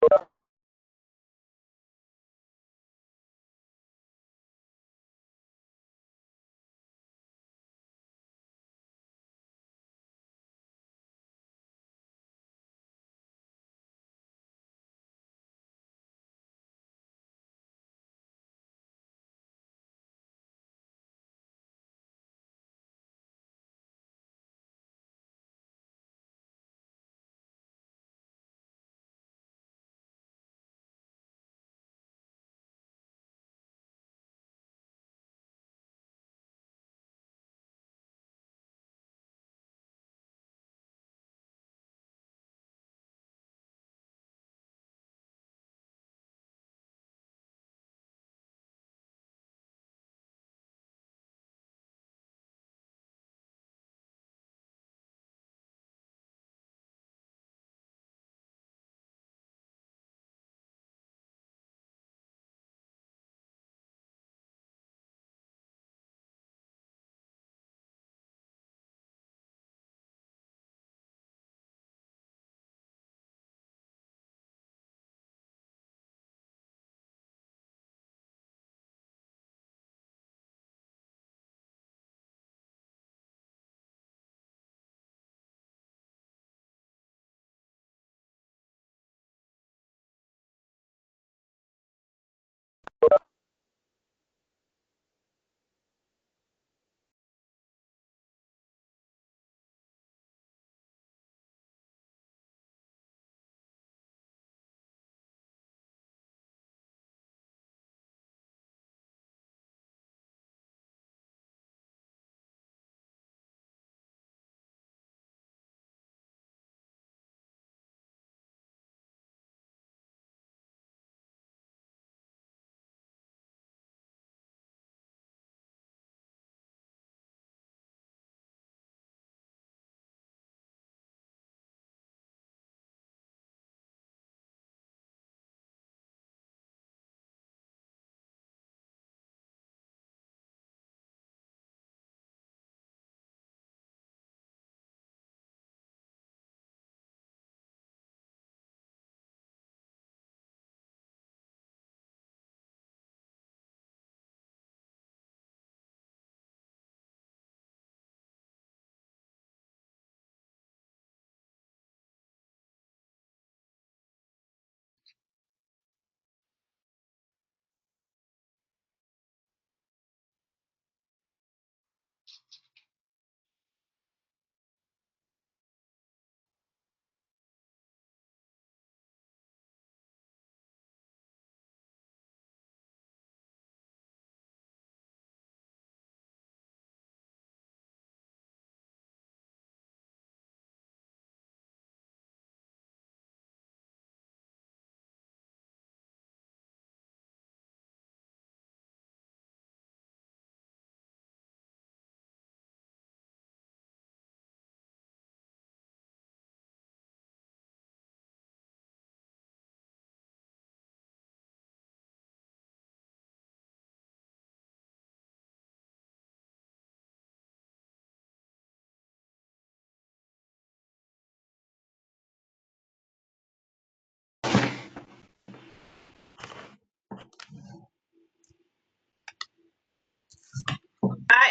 Hi,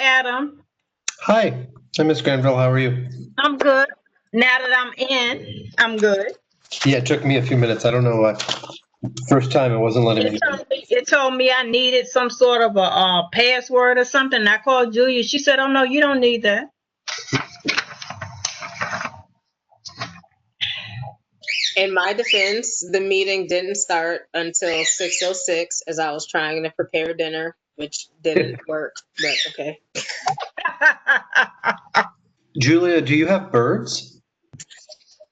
Adam. Hi, I'm Miss Granville. How are you? I'm good. Now that I'm in, I'm good. Yeah, it took me a few minutes. I don't know why. First time it wasn't letting me. It told me I needed some sort of a password or something. I called Julia. She said, "Oh no, you don't need that." In my defense, the meeting didn't start until 6:06 as I was trying to prepare dinner, which didn't work, but okay. Julia, do you have birds?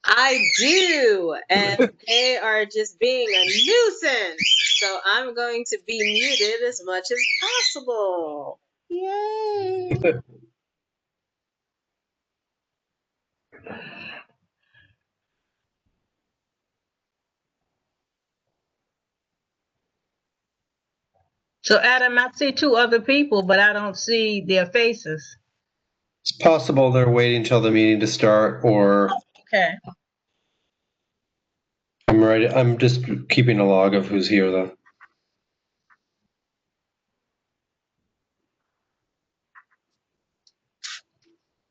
I do, and they are just being a nuisance. So I'm going to be muted as much as possible. Yay! So, Adam, I see two other people, but I don't see their faces. It's possible they're waiting till the meeting to start, or Okay. I'm I'm ready. I'm just keeping a log of who's here, though.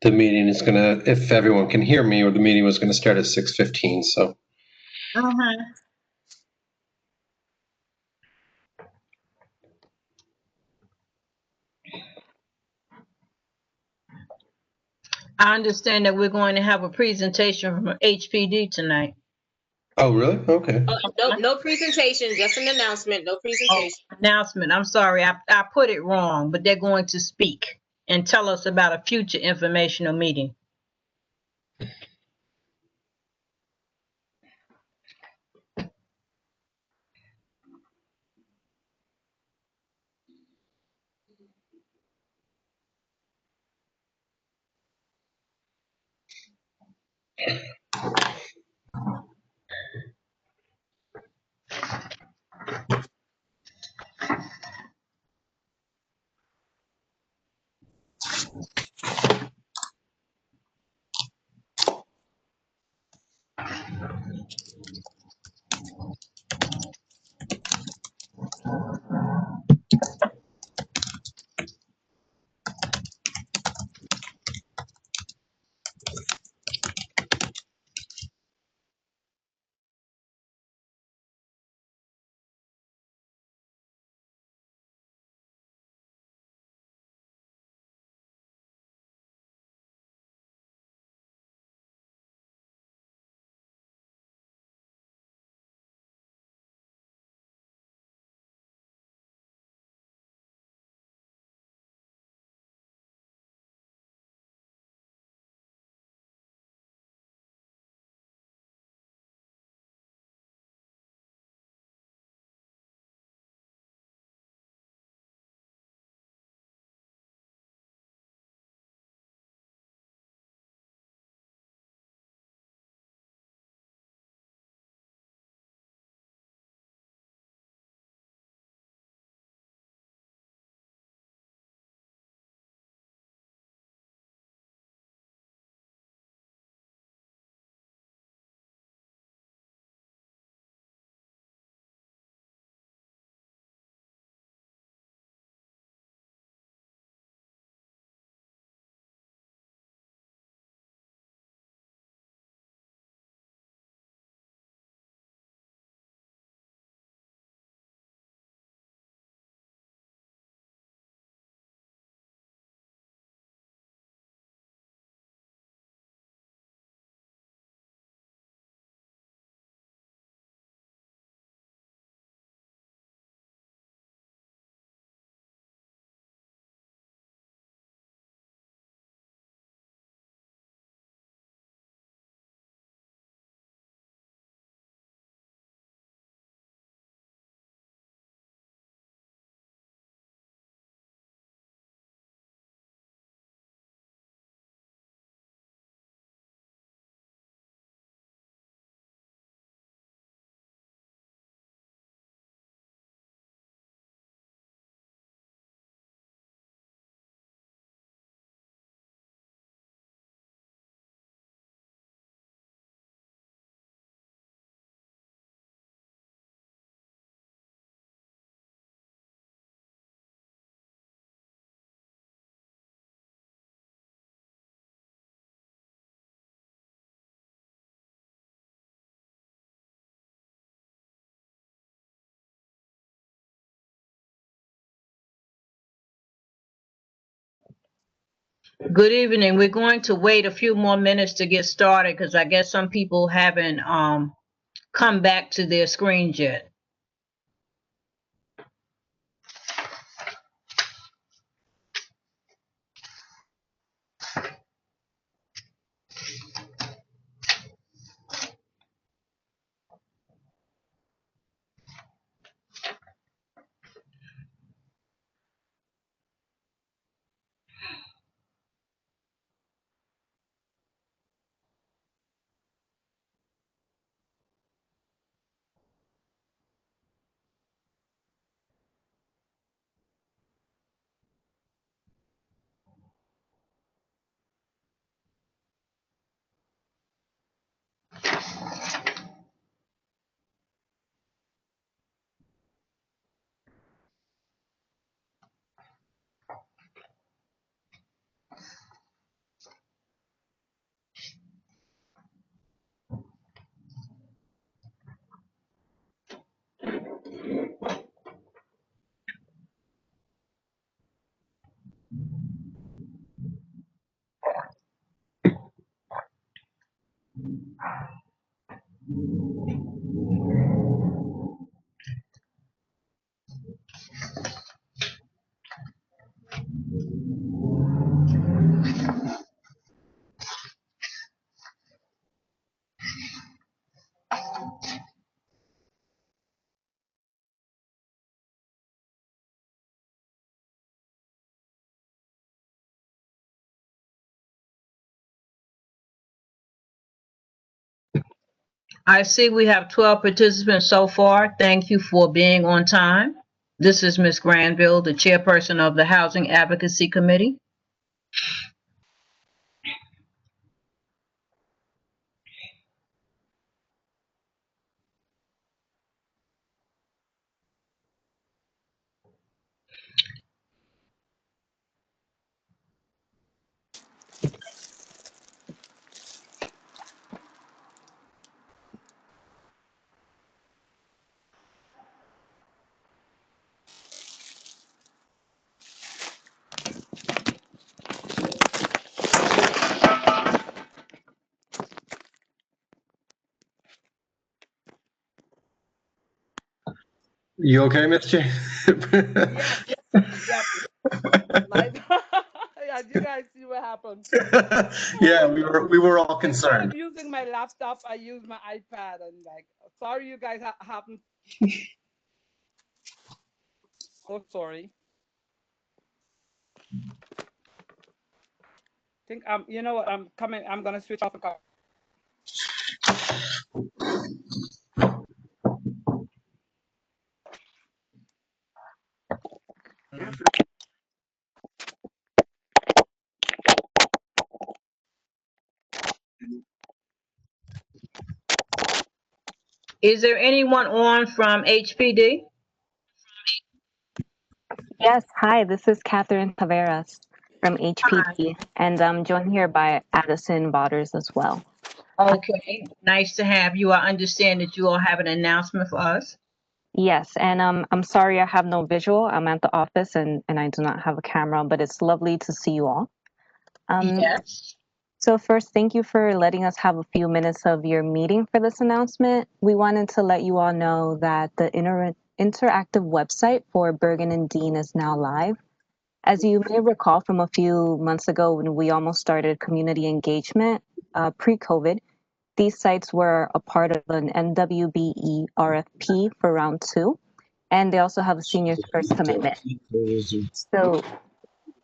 The meeting is gonna, if everyone can hear me, or the meeting was gonna start at 6:15, so. Uh-huh. I understand that we're going to have a presentation from HPD tonight. Oh, really? Okay. No presentation, just an announcement, no Oh, presentation. announcement. I'm sorry, I put it wrong, but they're going to speak and tell us about a future informational meeting. Good evening. We're going to wait a few more minutes to get started because I guess some people haven't come back to their screens yet. I see we have 12 participants so far. Thank you for being on time. This is Ms. Granville, the chairperson of the Housing Advocacy Committee. You okay, Miss J? Yep. Like, yeah, you guys see what happened. Yeah, we were all Instead concerned. of using my laptop, I use my iPad, and like, sorry, you guys happened. So sorry. Think you know what? I'm coming. I'm gonna switch off the car. Is there anyone on from HPD? Yes, hi, this is Catherine Taveras from HPD, and I'm joined here by Addison Botters as well. Okay, nice to have you. I understand that you all have an announcement for us. Yes, and I'm sorry I have no visual. I'm at the office and I do not have a camera, but it's lovely to see you all. Yes. So first, thank you for letting us have a few minutes of your meeting for this announcement. We wanted to let you all know that the interactive website for Bergen and Dean is now live. As you may recall from a few months ago when we almost started community engagement pre-COVID, these sites were a part of an NWBE RFP for round 2, and they also have a seniors first commitment.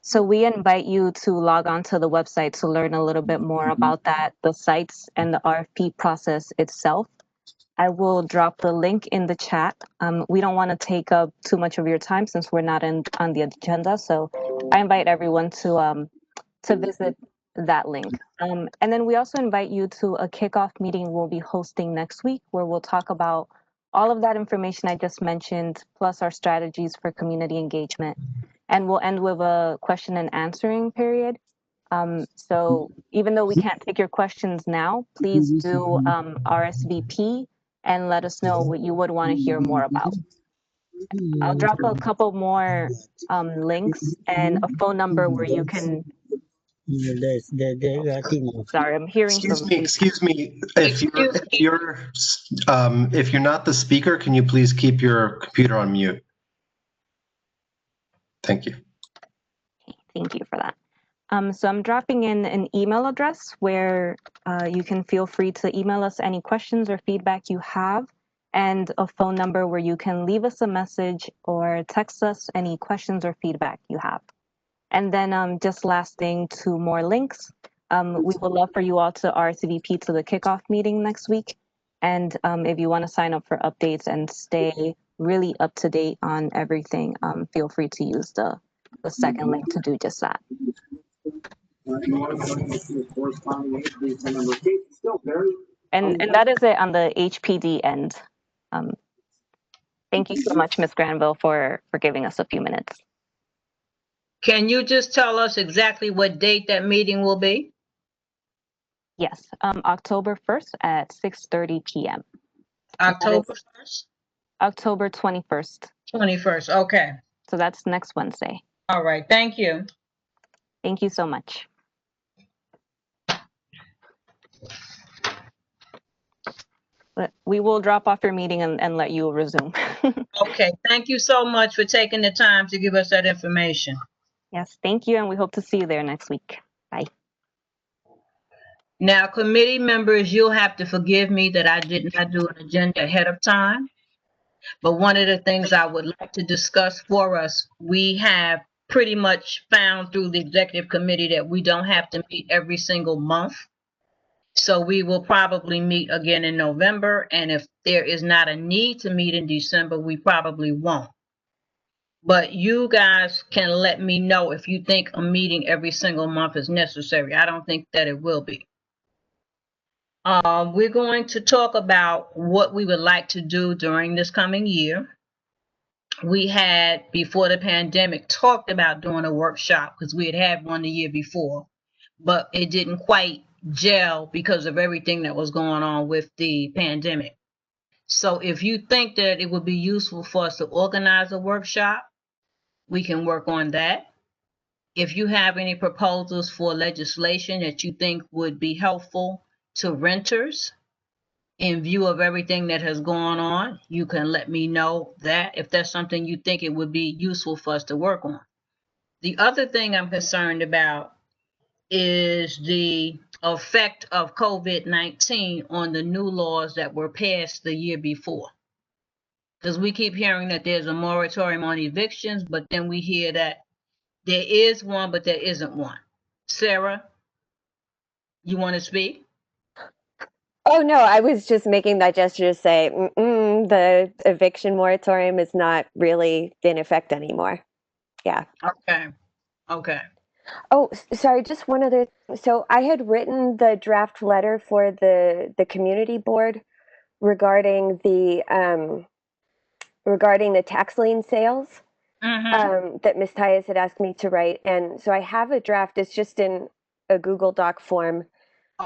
So we invite you to log on to the website to learn a little bit more about that, the sites and the RFP process itself. I will drop the link in the chat. We don't want to take up too much of your time since we're not on the agenda. So I invite everyone to visit that link. And then we also invite you to a kickoff meeting we'll be hosting next week where we'll talk about all of that information I just mentioned, plus our strategies for community engagement. And we'll end with a question and answering period. So even though we can't take your questions now, please do RSVP and let us know what you would want to hear more about. I'll drop a couple more links and a phone number where you can. Sorry, I'm hearing some. Excuse me. If you're not the speaker, can you please keep your computer on mute? Thank you. Thank you for that. So I'm dropping in an email address where you can feel free to email us any questions or feedback you have, and a phone number where you can leave us a message or text us any questions or feedback you have. And then just last thing, 2 more links. We would love for you all to RSVP to the kickoff meeting next week. And if you want to sign up for updates and stay really up to date on everything, feel free to use the second link to do just that. And that is it on the HPD end. Thank you so much, Ms. Granville, for giving us a few minutes. Can you just tell us exactly what date that meeting will be? Yes, October 1st at 6:30 p.m. October 1st? October 21st. 21st, okay. So that's next Wednesday. All right, thank you. Thank you so much. But we will drop off your meeting and let you resume. Okay, thank you so much for taking the time to give us that information. Yes, thank you, and we hope to see you there next week. Bye. Now, committee members, you'll have to forgive me that I did not do an agenda ahead of time. But one of the things I would like to discuss for us, we have pretty much found through the executive committee that we don't have to meet every single month. So we will probably meet again in November. And if there is not a need to meet in December, we probably won't. But you guys can let me know if you think a meeting every single month is necessary. I don't think that it will be. We're going to talk about what we would like to do during this coming year. We had, before the pandemic, talked about doing a workshop because we had one the year before, but it didn't quite gel because of everything that was going on with the pandemic. So if you think that it would be useful for us to organize a workshop, we can work on that. If you have any proposals for legislation that you think would be helpful to renters in view of everything that has gone on, you can let me know that if that's something you think it would be useful for us to work on. The other thing I'm concerned about is the effect of COVID-19 on the new laws that were passed the year before. Because we keep hearing that there's a moratorium on evictions, but then we hear that there is one, but there isn't one. Sarah, you want to speak? Oh, no, I was just making that gesture to say, the eviction moratorium is not really in effect anymore. Yeah. Okay. Okay. Oh, sorry, just one other. So I had written the draft letter for the community board regarding the tax lien sales that Ms. Tyus had asked me to write. And so I have a draft. It's just in a Google Doc form.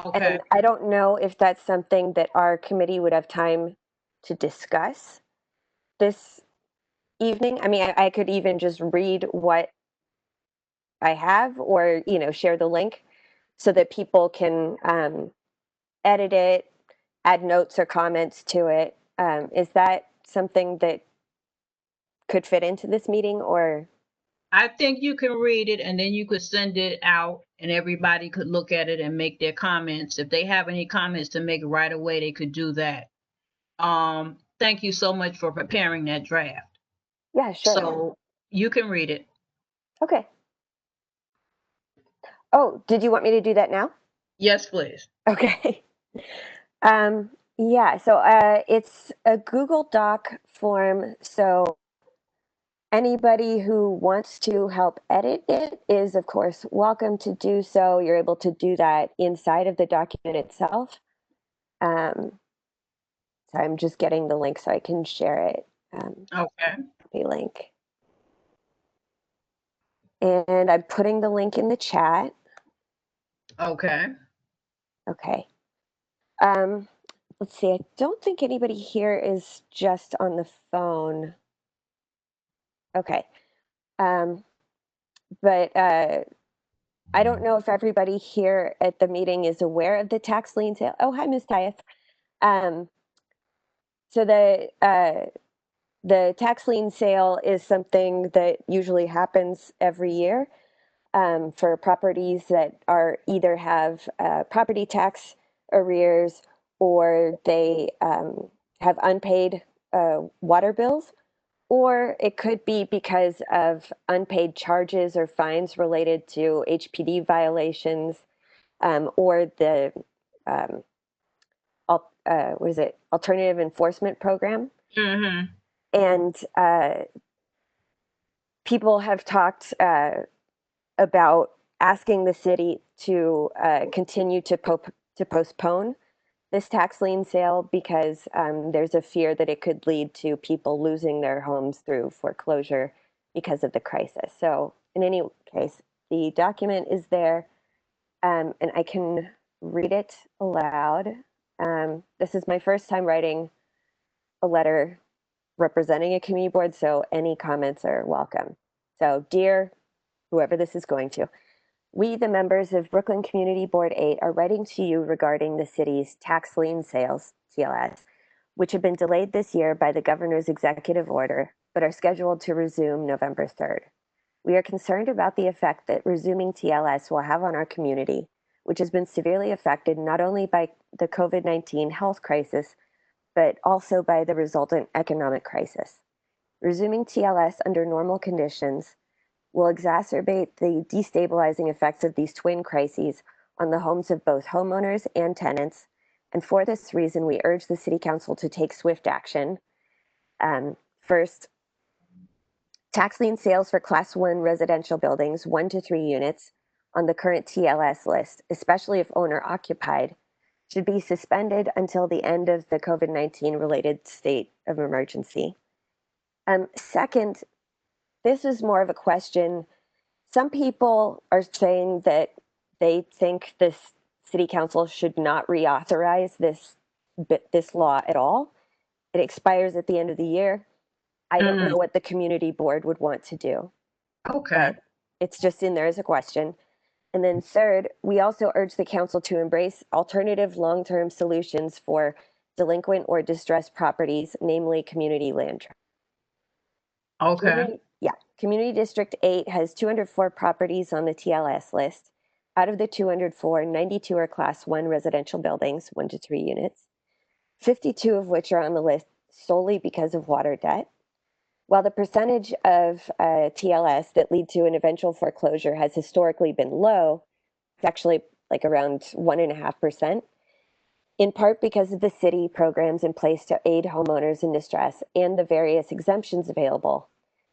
Okay. And I don't know if that's something that our committee would have time to discuss this evening. I mean, I could even just read what I have or, share the link so that people can edit it, add notes or comments to it. Is that something that could fit into this meeting or? I think you can read it and then you could send it out and everybody could look at it and make their comments. If they have any comments to make right away, they could do that. Thank you so much for preparing that draft. Yeah, sure. So you can read it. Okay. Oh, did you want me to do that now? Yes, please. Okay. Yeah, so it's a Google Doc form. So anybody who wants to help edit it is, of course, welcome to do so. You're able to do that inside of the document itself. So I'm just getting the link so I can share it. Okay. Copy link. And I'm putting the link in the chat. Okay. Okay. Let's see. I don't think anybody here is just on the phone. Okay. But I don't know if everybody here at the meeting is aware of the tax lien sale. Oh, hi, Ms. Tyeth. So the tax lien sale is something that usually happens every year for properties that are either have property tax arrears or they have unpaid water bills, or it could be because of unpaid charges or fines related to HPD violations or the what is it, alternative enforcement program. Mm-hmm. And people have talked about asking the city to continue to postpone this tax lien sale because there's a fear that it could lead to people losing their homes through foreclosure because of the crisis. So in any case, the document is there and I can read it aloud. This is my first time writing a letter representing a community board, so any comments are welcome. So dear whoever this is going to, we, the members of Brooklyn Community Board 8, are writing to you regarding the city's tax lien sales, TLS, which have been delayed this year by the governor's executive order, but are scheduled to resume November 3rd. We are concerned about the effect that resuming TLS will have on our community, which has been severely affected not only by the COVID-19 health crisis, but also by the resultant economic crisis. Resuming TLS under normal conditions will exacerbate the destabilizing effects of these twin crises on the homes of both homeowners and tenants. And for this reason, we urge the City Council to take swift action. First, tax lien sales for Class 1 residential buildings, 1 to 3 units, on the current TLS list, especially if owner occupied, should be suspended until the end of the COVID-19 related state of emergency. Second, this is more of a question. Some people are saying that they think this City Council should not reauthorize this law at all. It expires at the end of the year. I don't know what the community board would want to do. Okay. But it's just in there as a question. And then third, we also urge the council to embrace alternative long-term solutions for delinquent or distressed properties, namely community land trust. Okay. Community District 8 has 204 properties on the TLS list. Out of the 204, 92 are Class 1 residential buildings, 1 to 3 units, 52 of which are on the list solely because of water debt. While the percentage of TLS that lead to an eventual foreclosure has historically been low, it's actually like around 1.5%, in part because of the city programs in place to aid homeowners in distress and the various exemptions available.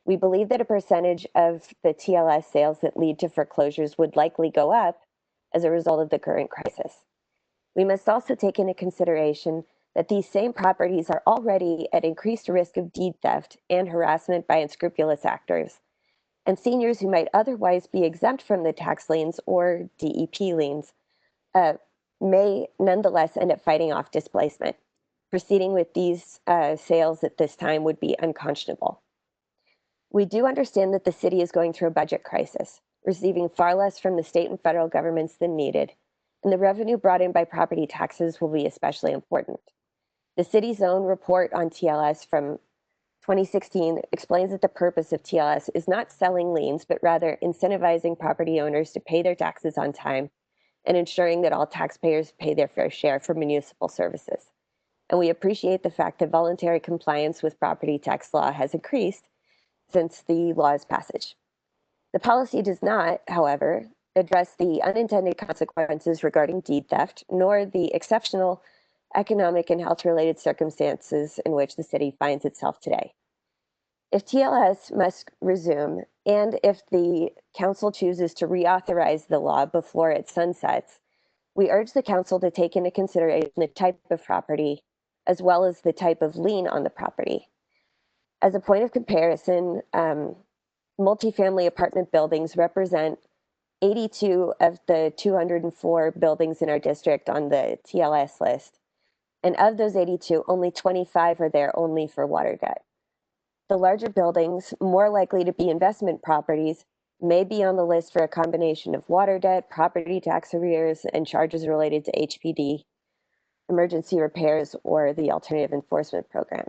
We believe that a percentage of the TLS sales that lead to foreclosures would likely go up as a result of the current crisis. We must also take into consideration that these same properties are already at increased risk of deed theft and harassment by unscrupulous actors, and seniors who might otherwise be exempt from the tax liens or DEP liens may nonetheless end up fighting off displacement. Proceeding with these sales at this time would be unconscionable. We do understand that the city is going through a budget crisis, receiving far less from the state and federal governments than needed, and the revenue brought in by property taxes will be especially important. The city's own report on TLS from 2016 explains that the purpose of TLS is not selling liens, but rather incentivizing property owners to pay their taxes on time and ensuring that all taxpayers pay their fair share for municipal services. And we appreciate the fact that voluntary compliance with property tax law has increased since the law's passage. The policy does not, however, address the unintended consequences regarding deed theft, nor the exceptional economic and health-related circumstances in which the city finds itself today. If TLS must resume, and if the council chooses to reauthorize the law before it sunsets, we urge the council to take into consideration the type of property, as well as the type of lien on the property. As a point of comparison, multifamily apartment buildings represent 82 of the 204 buildings in our district on the TLS list. And of those 82, only 25 are there only for water debt. The larger buildings, more likely to be investment properties, may be on the list for a combination of water debt, property tax arrears, and charges related to HPD, emergency repairs, or the alternative enforcement program.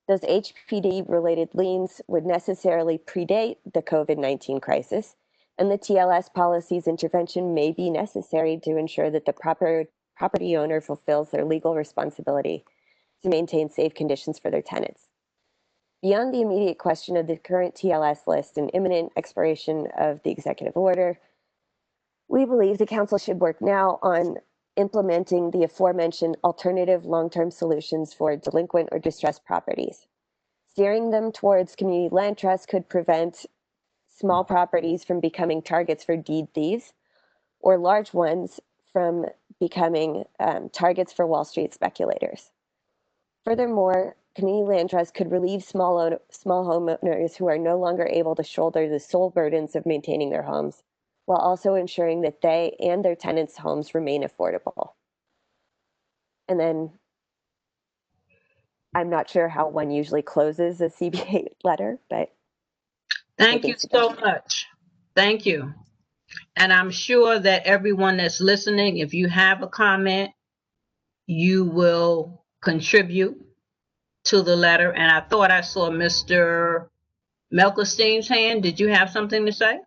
Those HPD-related liens would necessarily predate the COVID-19 crisis, and the TLS policy's intervention may be necessary to ensure that the property owner fulfills their legal responsibility to maintain safe conditions for their tenants. Beyond the immediate question of the current TLS list and imminent expiration of the executive order, we believe the council should work now on implementing the aforementioned alternative long-term solutions for delinquent or distressed properties. Steering them towards community land trusts could prevent small properties from becoming targets for deed thieves, or large ones from becoming targets for Wall Street speculators. Furthermore, community land trusts could relieve small homeowners who are no longer able to shoulder the sole burdens of maintaining their homes, while also ensuring that they and their tenants' homes remain affordable. And then I'm not sure how one usually closes a CBA letter, but Thank you so much. Thank you. And I'm sure that everyone that's listening, if you have a comment, you will contribute to the letter. And I thought I saw Mr. Melkerstein's hand. Did you have something to say?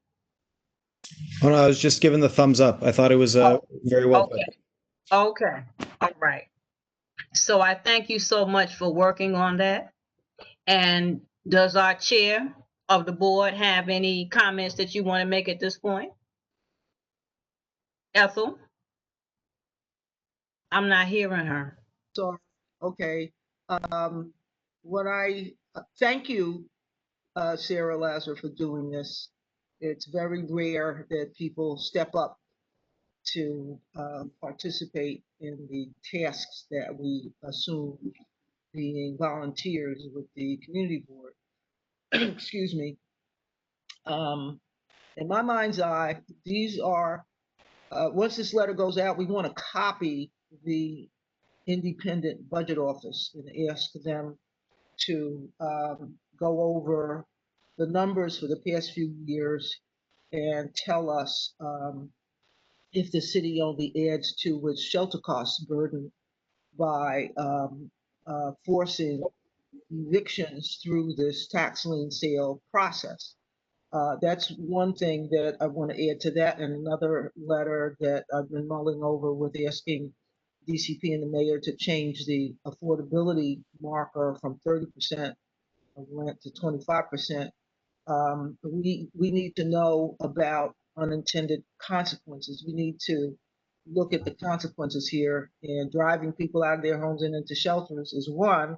Oh, no, I was just giving the thumbs up. I thought it was very well put. Okay. Okay. All right. So I thank you so much for working on that. And does our chair of the board have any comments that you want to make at this point? Ethel? I'm not hearing her. Sorry. Okay. What I thank you, Sarah Lazar, for doing this. It's very rare that people step up to participate in the tasks that we assume being volunteers with the community board. Excuse me. In my mind's eye, these are, once this letter goes out, we want to copy the independent budget office and ask them to go over the numbers for the past few years and tell us if the city only adds to its shelter costs burden by forcing evictions through this tax lien sale process. That's one thing that I want to add to that, and another letter that I've been mulling over with asking DCP and the mayor to change the affordability marker from 30% of rent to 25%. We need to know about unintended consequences. We need to look at the consequences here, and driving people out of their homes and into shelters is one.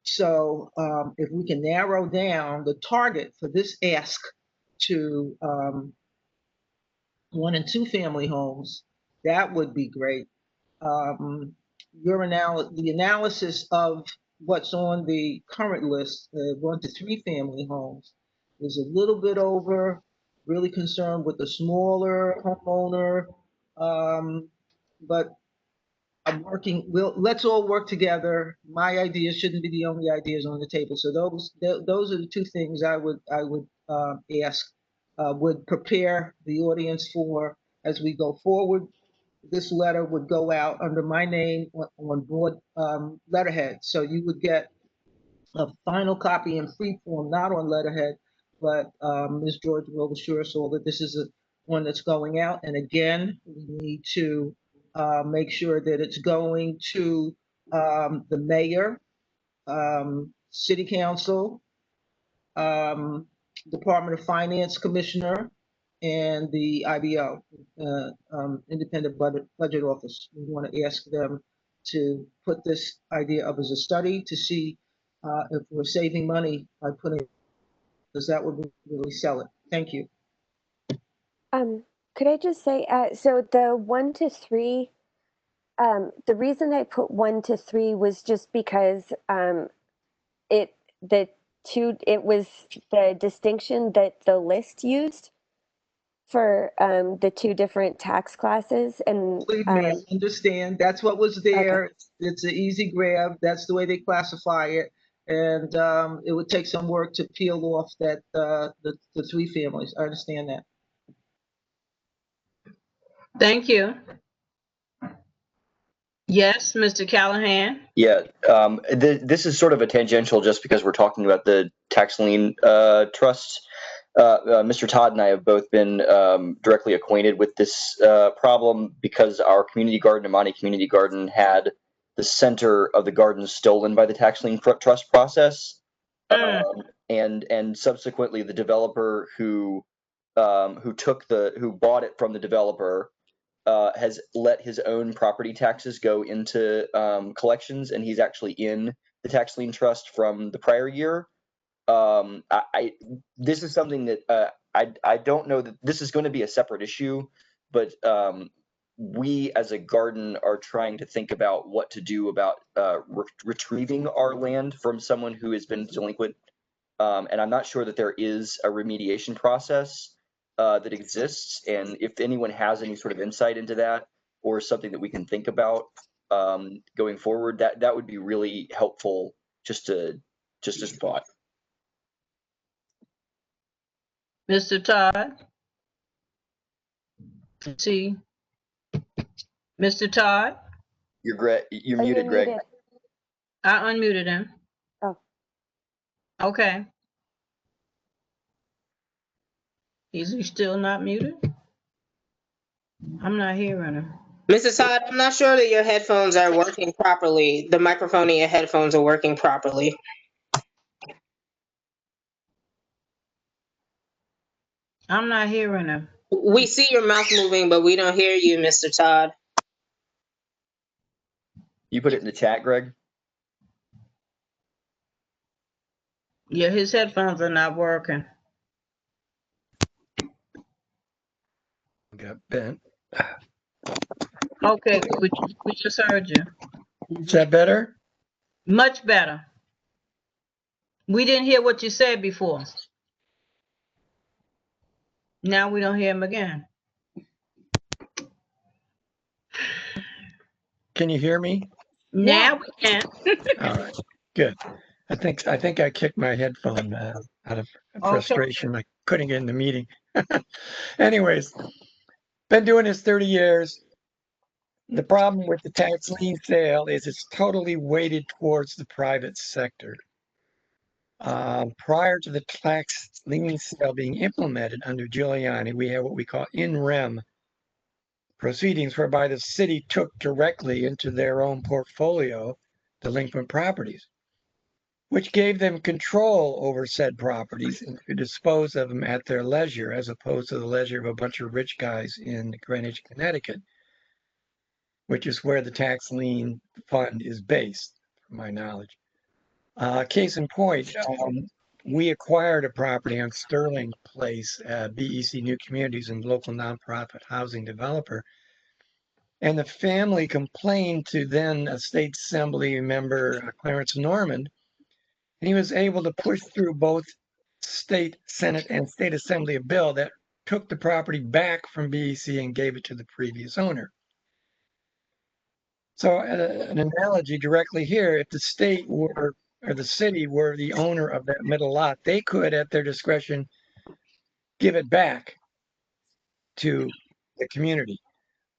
So if we can narrow down the target for this ask to 1 and 2 family homes, that would be great. The analysis of what's on the current list, 1 to 3 family homes, is a little bit over. Really concerned with the smaller homeowner, but I'm working. Let's all work together. My ideas shouldn't be the only ideas on the table. So those are the 2 things I would ask, would prepare the audience for as we go forward. This letter would go out under my name on board letterhead. So you would get a final copy in free form, not on letterhead, but Ms. George will assure us all that this is one that's going out. And again, we need to make sure that it's going to the mayor, city council, Department of Finance commissioner, and the IBO, Independent Budget Office. We want to ask them to put this idea up as a study to see if we're saving money by putting it, because that would really sell it. Thank you. Could I just say, so the 1 to 3, the reason I put 1 to 3 was just because it was the distinction that the list used for the 2 different tax classes, and Believe me, I understand. That's what was there. Okay. It's an easy grab. That's the way they classify it. And it would take some work to peel off that the 3 families. I understand that. Thank you. Yes, Mr. Callahan. Yeah, this is sort of a tangential just because we're talking about the tax lien trust. Mr. Todd and I have both been directly acquainted with this problem because our community garden, Amani Community Garden, had the center of the garden stolen by the tax lien trust process. And subsequently the developer who bought it from the developer has let his own property taxes go into collections, and he's actually in the tax lien trust from the prior year. This is something that I don't know that this is going to be a separate issue, but we as a garden are trying to think about what to do about retrieving our land from someone who has been delinquent. And I'm not sure that there is a remediation process that exists. And if anyone has any sort of insight into that or something that we can think about going forward, that would be really helpful. Just as a thought. Mr. Todd. See, Mr. Todd. You're muted, Greg. I unmuted him. Oh. Okay. Is he still not muted? I'm not hearing him. Mrs. Todd, I'm not sure that your headphones are working properly. The microphone in your headphones are working properly. I'm not hearing him. We see your mouth moving, but we don't hear you, Mr. Todd. You put it in the chat, Greg? Yeah, his headphones are not working. Got bent. Okay, we just heard you. Is that better? Much better. We didn't hear what you said before. Now we don't hear him again. Can you hear me? Now we can. All right, good. I think I kicked my headphone out of frustration. I couldn't get in the meeting. Anyways, been doing this 30 years. The problem with the tax lien sale is it's totally weighted towards the private sector. Prior to the tax lien sale being implemented under Giuliani, we have what we call in rem proceedings whereby the city took directly into their own portfolio delinquent properties, which gave them control over said properties and could dispose of them at their leisure, as opposed to the leisure of a bunch of rich guys in Greenwich, Connecticut, which is where the tax lien fund is based, from my knowledge. Case in point, we acquired a property on Sterling Place, BEC New Communities, and local nonprofit housing developer. And the family complained to then a state assembly member, Clarence Norman, and he was able to push through both state Senate and state assembly a bill that took the property back from BEC and gave it to the previous owner. So an analogy directly here, if the state were, or the city were the owner of that middle lot, they could at their discretion give it back to the community.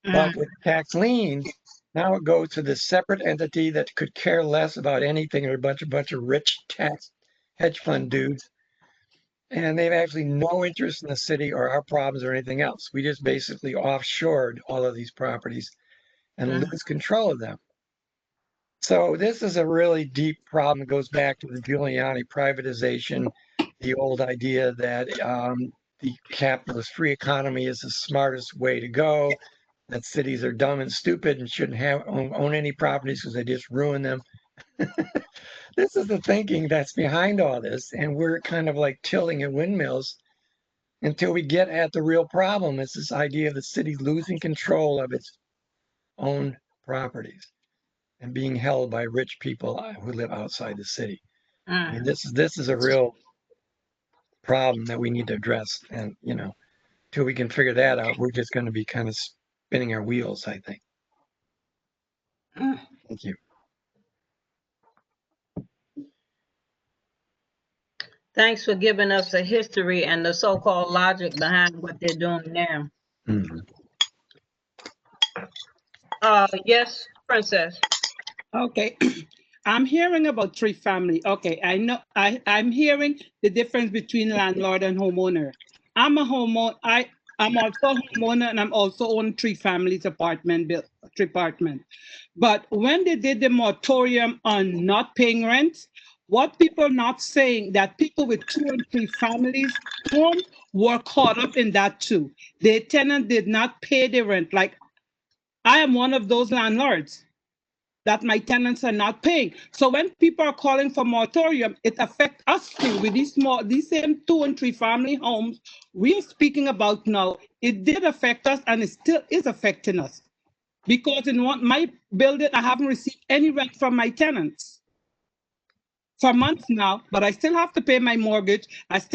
But with tax liens, now it goes to this separate entity that could care less about anything. Or a bunch of rich tax hedge fund dudes. And they have actually no interest in the city or our problems or anything else. We just basically offshored all of these properties and lose control of them. So this is a really deep problem. It goes back to the Giuliani privatization, the old idea that the capitalist free economy is the smartest way to go, that cities are dumb and stupid and shouldn't own any properties because they just ruin them. This is the thinking that's behind all this. And we're kind of like tilting at windmills until we get at the real problem. It's this idea of the city losing control of its own properties and being held by rich people who live outside the city. I mean, this is a real problem that we need to address. And, you know, till we can figure that out, we're just going to be kind of spinning our wheels, I think. Thank you. Thanks for giving us the history and the so-called logic behind what they're doing now. Yes, Princess. Okay. I'm hearing about three family. Okay, I know I'm hearing the difference between landlord and homeowner. I'm a homeowner. I'm also a homeowner, and I'm also own three families apartment, three apartment. But when they did the moratorium on not paying rent, what people not saying that people with 2 and 3 families home were caught up in that too. Their tenant did not pay the rent. Like I am one of those landlords that my tenants are not paying. So when people are calling for moratorium, it affects us too with these same 2 and 3 family homes we are speaking about now. It did affect us and it still is affecting us. Because in my building, I haven't received any rent from my tenants for months now, but I still have to pay my mortgage. It's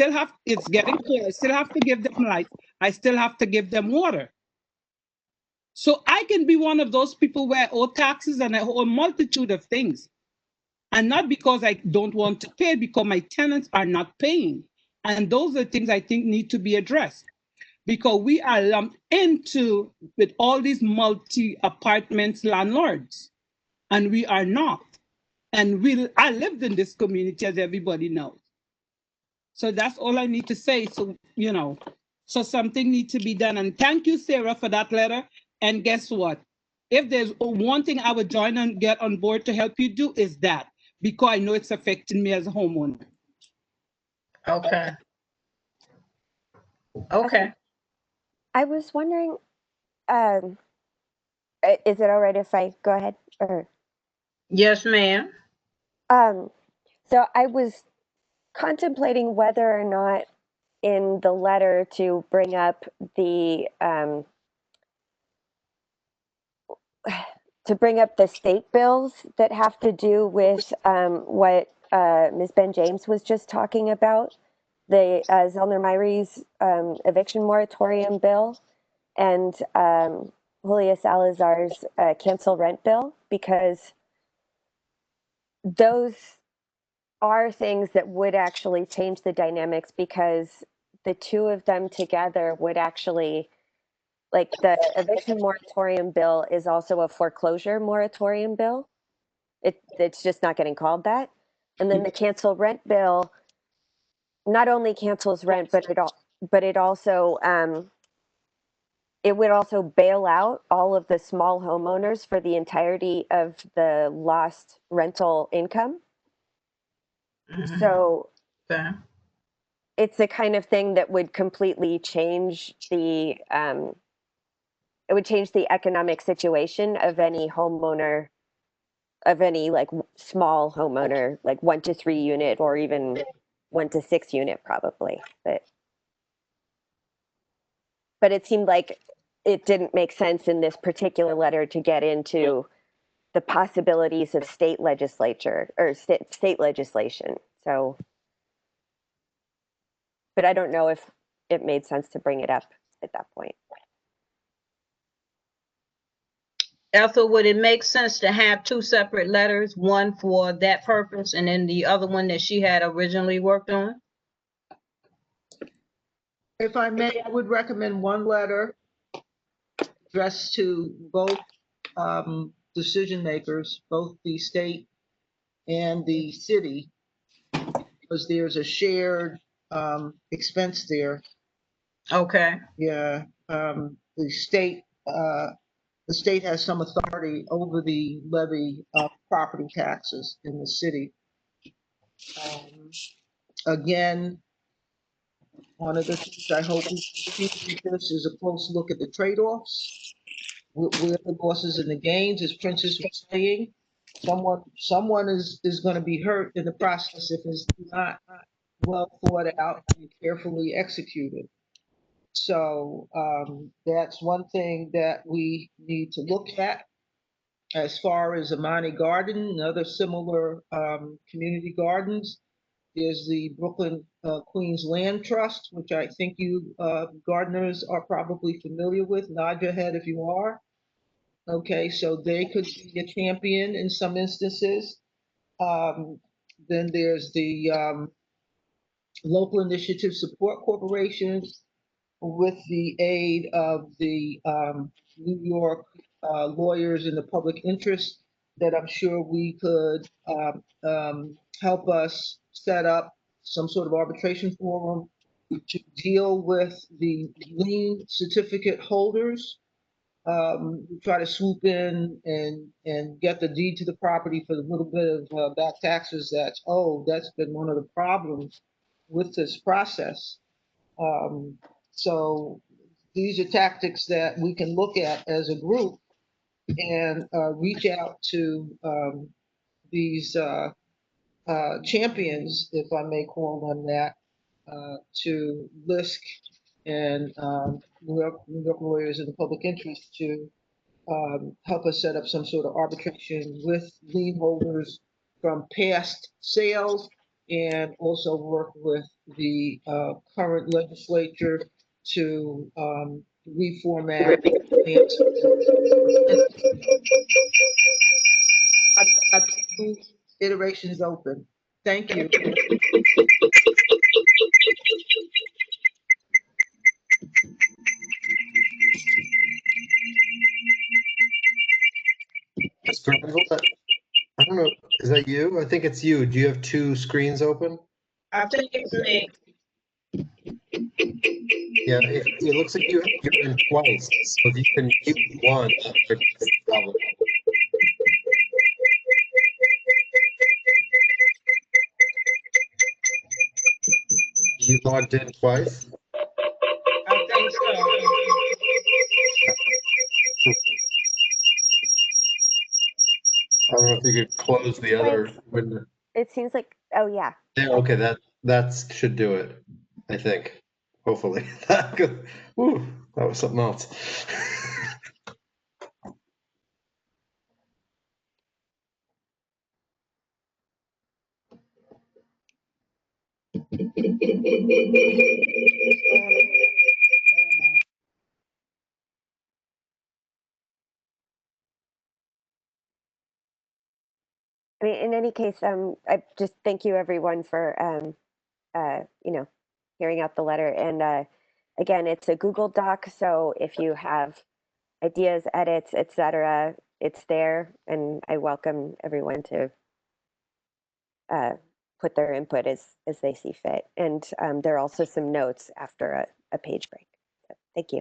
getting cold. I still have to give them light. I still have to give them water. So I can be one of those people where I owe taxes and I owe a multitude of things. And not because I don't want to pay, because my tenants are not paying. And those are things I think need to be addressed. Because we are lumped into with all these multi-apartments landlords, and we are not. And I lived in this community, as everybody knows. So that's all I need to say. So, so something needs to be done. And thank you, Sarah, for that letter. And guess what? If there's one thing I would join and get on board to help you do is that, because I know it's affecting me as a homeowner. Okay. Okay. I was wondering, is it all right if I go ahead? Or, Yes, ma'am. so I was contemplating whether or not in the letter to bring up the state bills that have to do with what Ms. Ben James was just talking about, the Zellner Myri's eviction moratorium bill and Julia Salazar's cancel rent bill, because those are things that would actually change the dynamics, because the two of them together would actually, like, the eviction moratorium bill is also a foreclosure moratorium bill. It's just not getting called that. And then the cancel rent bill not only cancels rent, but it also it would also bail out all of the small homeowners for the entirety of the lost rental income. So Okay. it's the kind of thing that would completely change the it would change the economic situation of any homeowner, of any like small homeowner, like 1 to 3 unit or even 1 to 6 unit probably. But it seemed like it didn't make sense in this particular letter to get into the possibilities of state legislature or state legislation. So, but I don't know if it made sense to bring it up at that point. Ethel, would it make sense to have two separate letters, one for that purpose and then the other one that she had originally worked on? If I may, I would recommend one letter addressed to both decision makers, both the state and the city, because there's a shared expense there. Okay. Yeah, the state has some authority over the levy of property taxes in the city. Again, one of the things I hope we see with this is a close look at the trade-offs. Where the losses and the gains, as Princess was saying. Someone is going to be hurt in the process if it's not well thought out and carefully executed. So that's one thing that we need to look at. As far as Amani Garden and other similar community gardens, there's the Brooklyn Queens Land Trust, which I think you gardeners are probably familiar with. Nod your head if you are. Okay, so they could be a champion in some instances. Then there's the local initiative support corporations with the aid of the New York lawyers in the public interest that I'm sure we could help us set up some sort of arbitration forum to deal with the lien certificate holders. Try to swoop in and get the deed to the property for the little bit of back taxes that's owed. That's been one of the problems with this process. So these are tactics that we can look at as a group and reach out to these champions, if I may call them that, to LISC and New York lawyers in the public interest to help us set up some sort of arbitration with lien holders from past sales, and also work with the current legislature to reformat. I've got 2 iterations open. Thank you. I don't know. Is that you? I think it's you. Do you have two screens open? I think it's me. Yeah, it looks like you're in twice. So if you can mute one, that's the problem. You logged in twice? I think so. I don't know if you could close the other window. It seems like, oh yeah. There, okay, that should do it, I think. Hopefully. Whew, that was something else. I mean, in any case, I just thank you everyone for, you know, hearing out the letter. And again, it's a Google Doc, so if you have ideas, edits, etc., it's there, and I welcome everyone to put their input as they see fit. And there are also some notes after a page break. So, thank you.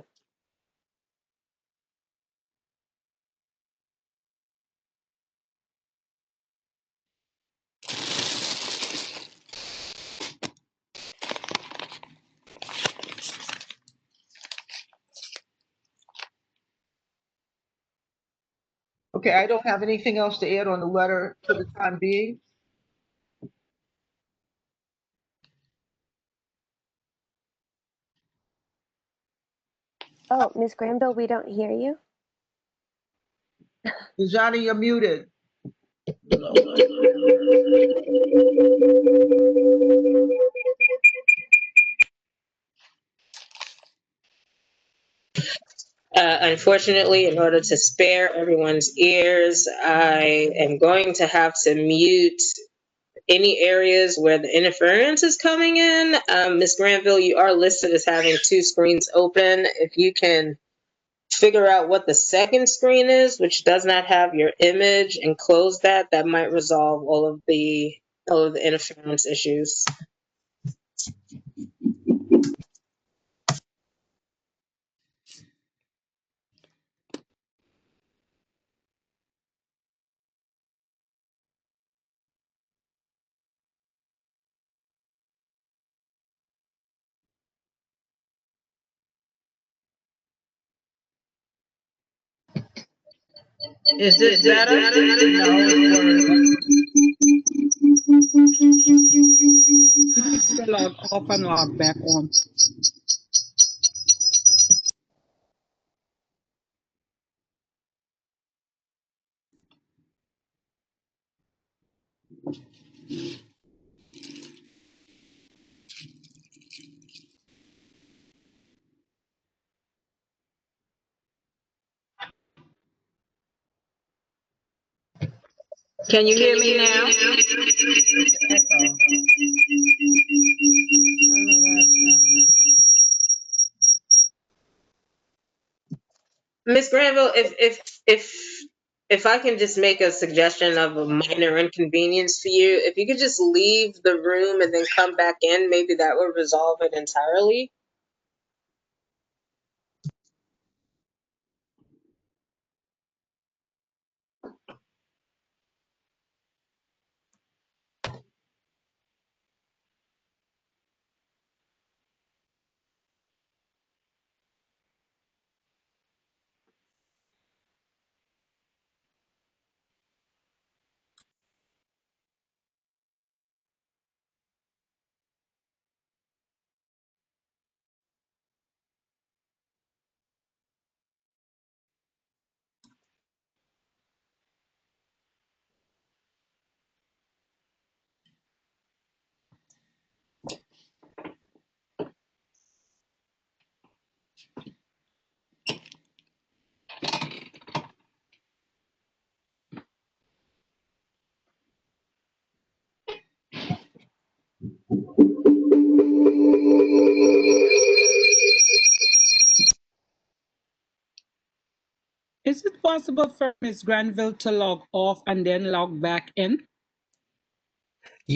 Okay, I don't have anything else to add on the letter for the time being. Oh, Ms. Granville, we don't hear you. Johnny, you're muted. Unfortunately, in order to spare everyone's ears, I am going to have to mute any areas where the interference is coming in. Ms. Granville, you are listed as having two screens open. If you can figure out what the second screen is, which does not have your image, and close that, that might resolve all of the interference issues. Is this better? No, it's worse. You need to log off and log back on. Can you hear me now? Echo. Ms. Granville, if I can just make a suggestion of a minor inconvenience for you, if you could just leave the room and then come back in, maybe that would resolve it entirely. Is it possible for Ms. Granville to log off and then log back in?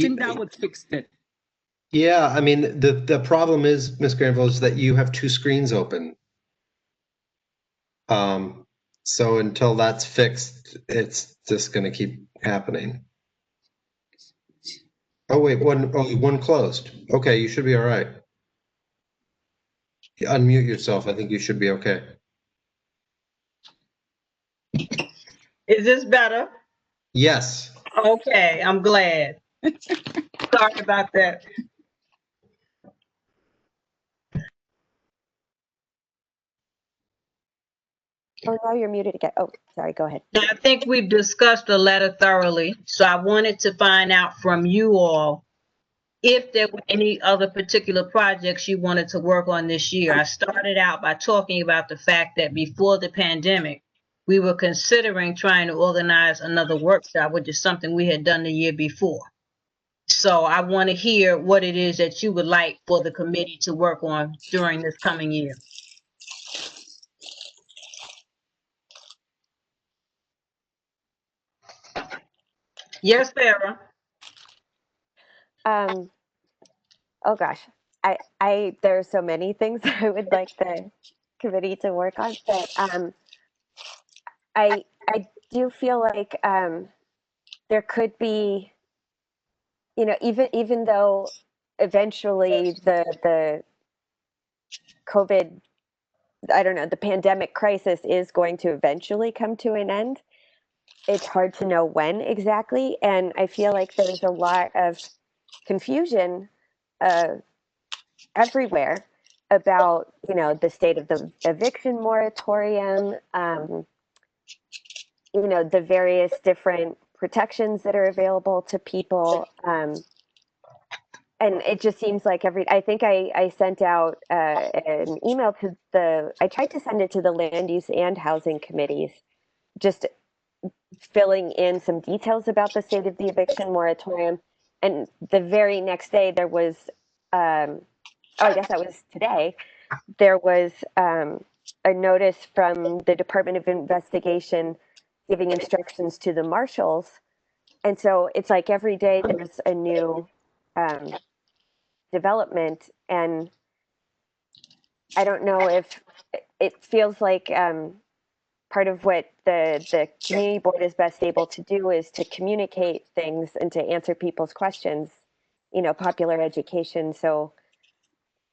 think that would fix it. Yeah, I mean, the problem is, Ms. Granville, is that you have two screens open. So until that's fixed, it's just going to keep happening. Oh wait, one closed. Okay, you should be all right. Unmute yourself. I think you should be okay. Is this better? Yes. Okay, I'm glad. Sorry about that. Oh, now you're muted again. Oh, sorry, go ahead. I think we've discussed the letter thoroughly, so I wanted to find out from you all if there were any other particular projects you wanted to work on this year. I started out by talking about the fact that before the pandemic, we were considering trying to organize another workshop, which is something we had done the year before. So I want to hear what it is that you would like for the committee to work on during this coming year. Yes, Sarah. Oh gosh, there are so many things I would like the committee to work on, but I do feel like there could be, you know, even though eventually the COVID, I don't know, the pandemic crisis is going to eventually come to an end. It's hard to know when exactly, and I feel like there's a lot of confusion everywhere about, you know, the state of the eviction moratorium, you know, the various different protections that are available to people. And it just seems like I think I sent out an email to I tried to send it to the land use and housing committees, just filling in some details about the state of the eviction moratorium. And the very next day there was, oh, I guess that was today, there was a notice from the Department of Investigation giving instructions to the marshals. And so it's like every day there's a new development. And I don't know if it feels like part of what the community board is best able to do is to communicate things and to answer people's questions, you know, popular education. So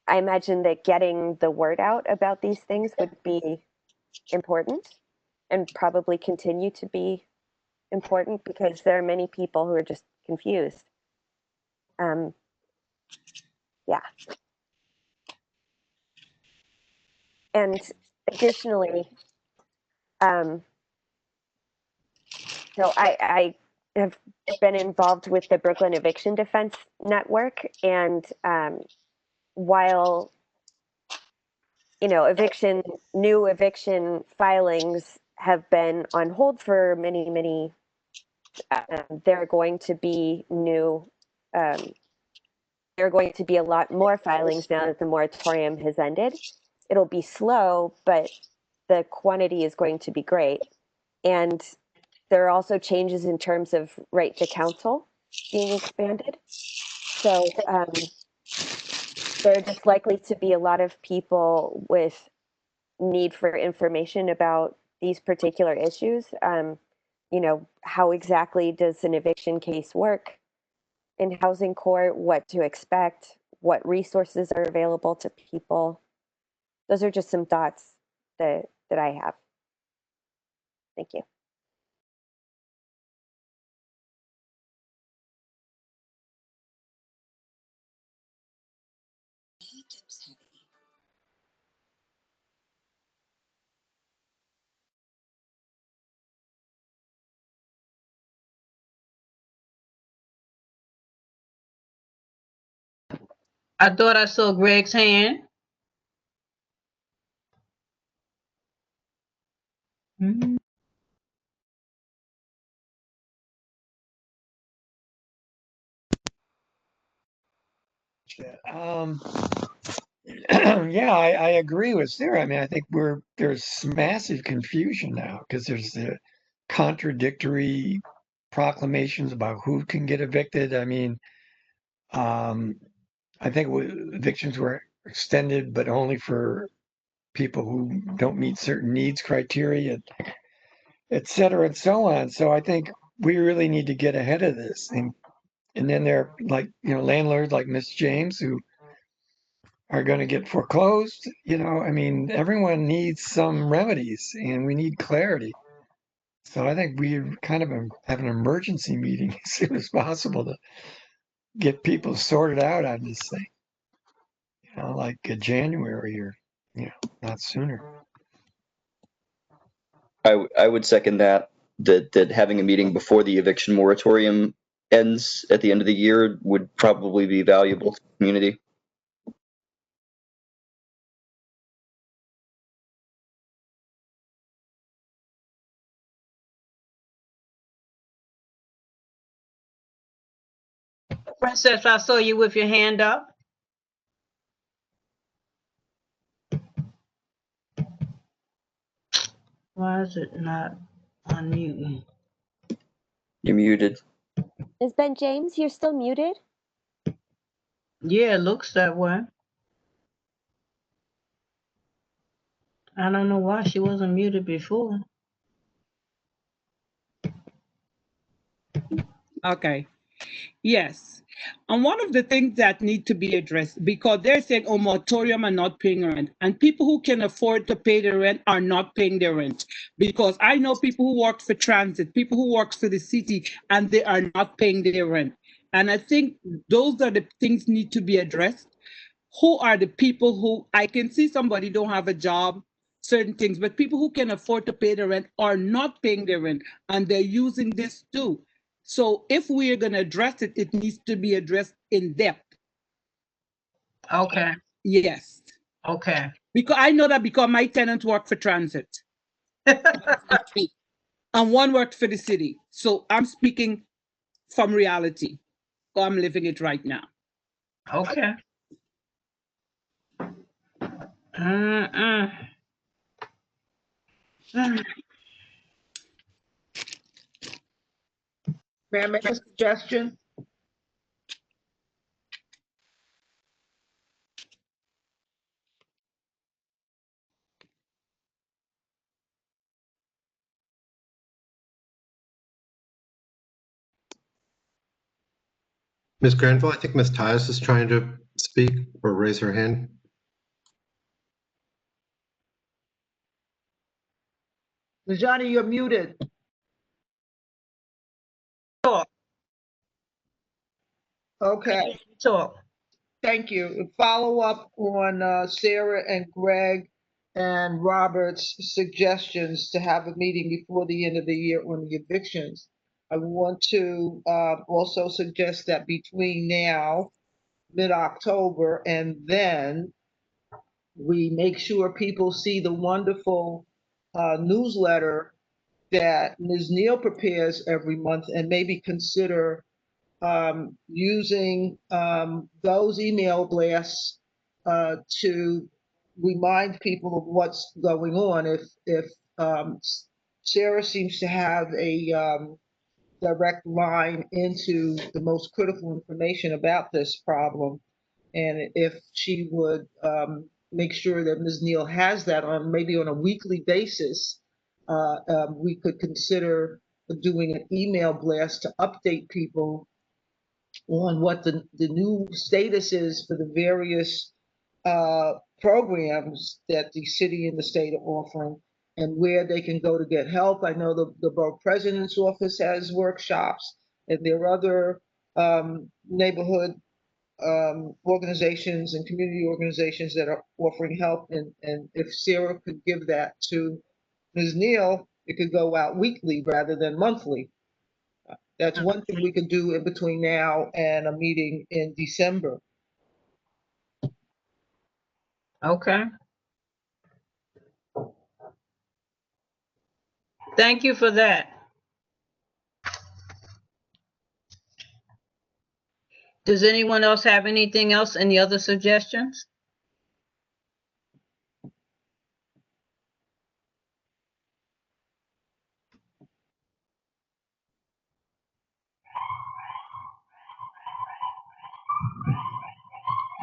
I imagine that getting the word out about these things would be important and probably continue to be important because there are many people who are just confused. Yeah. And additionally, so I have been involved with the Brooklyn Eviction Defense Network, and while, you know, new eviction filings have been on hold for many, there are going to be there are going to be a lot more filings now that the moratorium has ended. It'll be slow, but the quantity is going to be great. And there are also changes in terms of right to counsel being expanded. So there are just likely to be a lot of people with need for information about these particular issues. You know, how exactly does an eviction case work in housing court, what to expect, what resources are available to people. Those are just some thoughts that I have. Thank you. I thought I saw Greg's hand. Yeah, I agree with Sarah. I mean, I think there's massive confusion now because there's the contradictory proclamations about who can get evicted. I mean, I think evictions were extended, but only for people who don't meet certain needs criteria, et cetera, and so on. So I think we really need to get ahead of this. And then there are, like, landlords like Miss James who are going to get foreclosed. I mean, everyone needs some remedies and we need clarity. So I think we kind of have an emergency meeting as soon as possible to get people sorted out on this thing, like January or, not sooner. I would second that having a meeting before the eviction moratorium ends at the end of the year would probably be valuable to the community. Princess, I saw you with your hand up. Why is it not unmuting? You're muted. Is Ben James, you're still muted? Yeah, it looks that way. I don't know why she wasn't muted before. Okay. Yes. And one of the things that need to be addressed, because they're saying, oh, moratorium are not paying rent. And people who can afford to pay the rent are not paying their rent. Because I know people who work for transit, people who work for the city, and they are not paying their rent. And I think those are the things need to be addressed. Who are the people who, I can see somebody don't have a job, certain things, but people who can afford to pay the rent are not paying their rent, and they're using this too. So if we are going to address it, it needs to be addressed in depth. Okay. Yes. Okay. Because I know that because my tenants work for transit. And one worked for the city. So I'm speaking from reality. I'm living it right now. Okay. Mm-mm. May I make a suggestion? Ms. Granville, I think Ms. Tyus is trying to speak or raise her hand. Johnny, you're muted. Talk. Okay, Talk. thank you. Follow up on Sarah and Greg and Robert's suggestions to have a meeting before the end of the year on the evictions. I want to also suggest that between now, mid-October, and then we make sure people see the wonderful newsletter that Ms. Neal prepares every month and maybe consider using those email blasts to remind people of what's going on. If Sarah seems to have a direct line into the most critical information about this problem, and if she would make sure that Ms. Neal has that on maybe on a weekly basis, we could consider doing an email blast to update people on what the new status is for the various programs that the city and the state are offering and where they can go to get help. I know the borough president's office has workshops, and there are other neighborhood organizations and community organizations that are offering help. And if Sarah could give that to Ms. Neal, it could go out weekly rather than monthly. That's one thing we could do in between now and a meeting in December. Okay. Thank you for that. Does anyone else have anything else? Any other suggestions?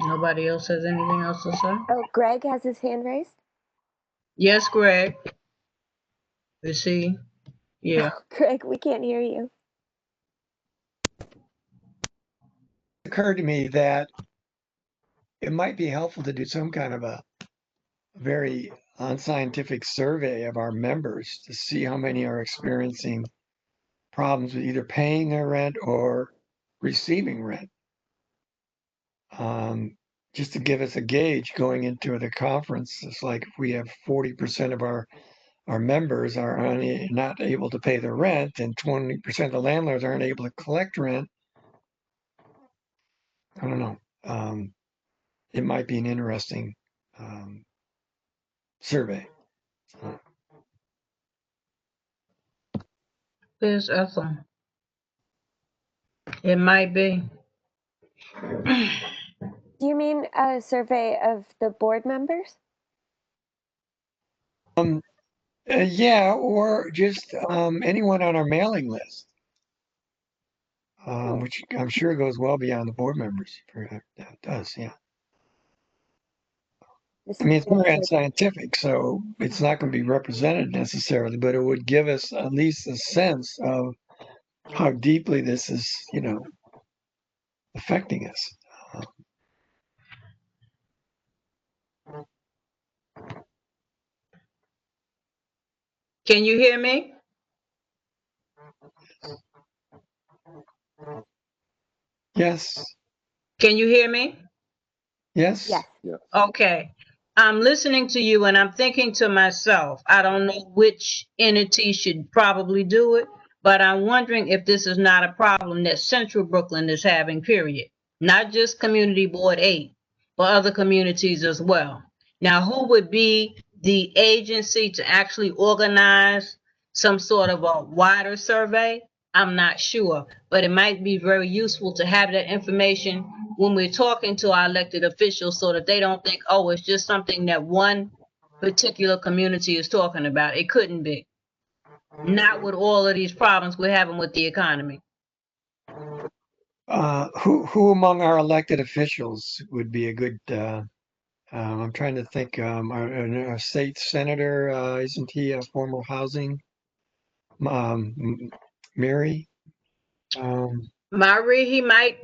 Nobody else has anything else to say? Oh, Greg has his hand raised. Yes, Greg. Is he? Yeah. Greg, we can't hear you. It occurred to me that it might be helpful to do some kind of a very unscientific survey of our members to see how many are experiencing problems with either paying their rent or receiving rent. Just to give us a gauge going into the conference. It's like if we have 40% of our members are not able to pay their rent and 20% of the landlords aren't able to collect rent. I don't know. It might be an interesting survey. There's Ethel. It might be. Do you mean a survey of the board members? Yeah, or just anyone on our mailing list, which I'm sure goes well beyond the board members. That does, yeah. I mean, it's very unscientific, so it's not going to be represented necessarily, but it would give us at least a sense of how deeply this is, affecting us. Can you hear me? Yes. Can you hear me? Yes. Yes. Okay. I'm listening to you and I'm thinking to myself, I don't know which entity should probably do it, but I'm wondering if this is not a problem that Central Brooklyn is having, period. Not just Community Board 8, but other communities as well. Now, who would be the agency to actually organize some sort of a wider survey? I'm not sure, but it might be very useful to have that information when we're talking to our elected officials so that they don't think, oh, it's just something that one particular community is talking about. It couldn't be. Not with all of these problems we're having with the economy. Who among our elected officials would be a good, I'm trying to think, our state senator, isn't he a former housing? Mary? Maury, he may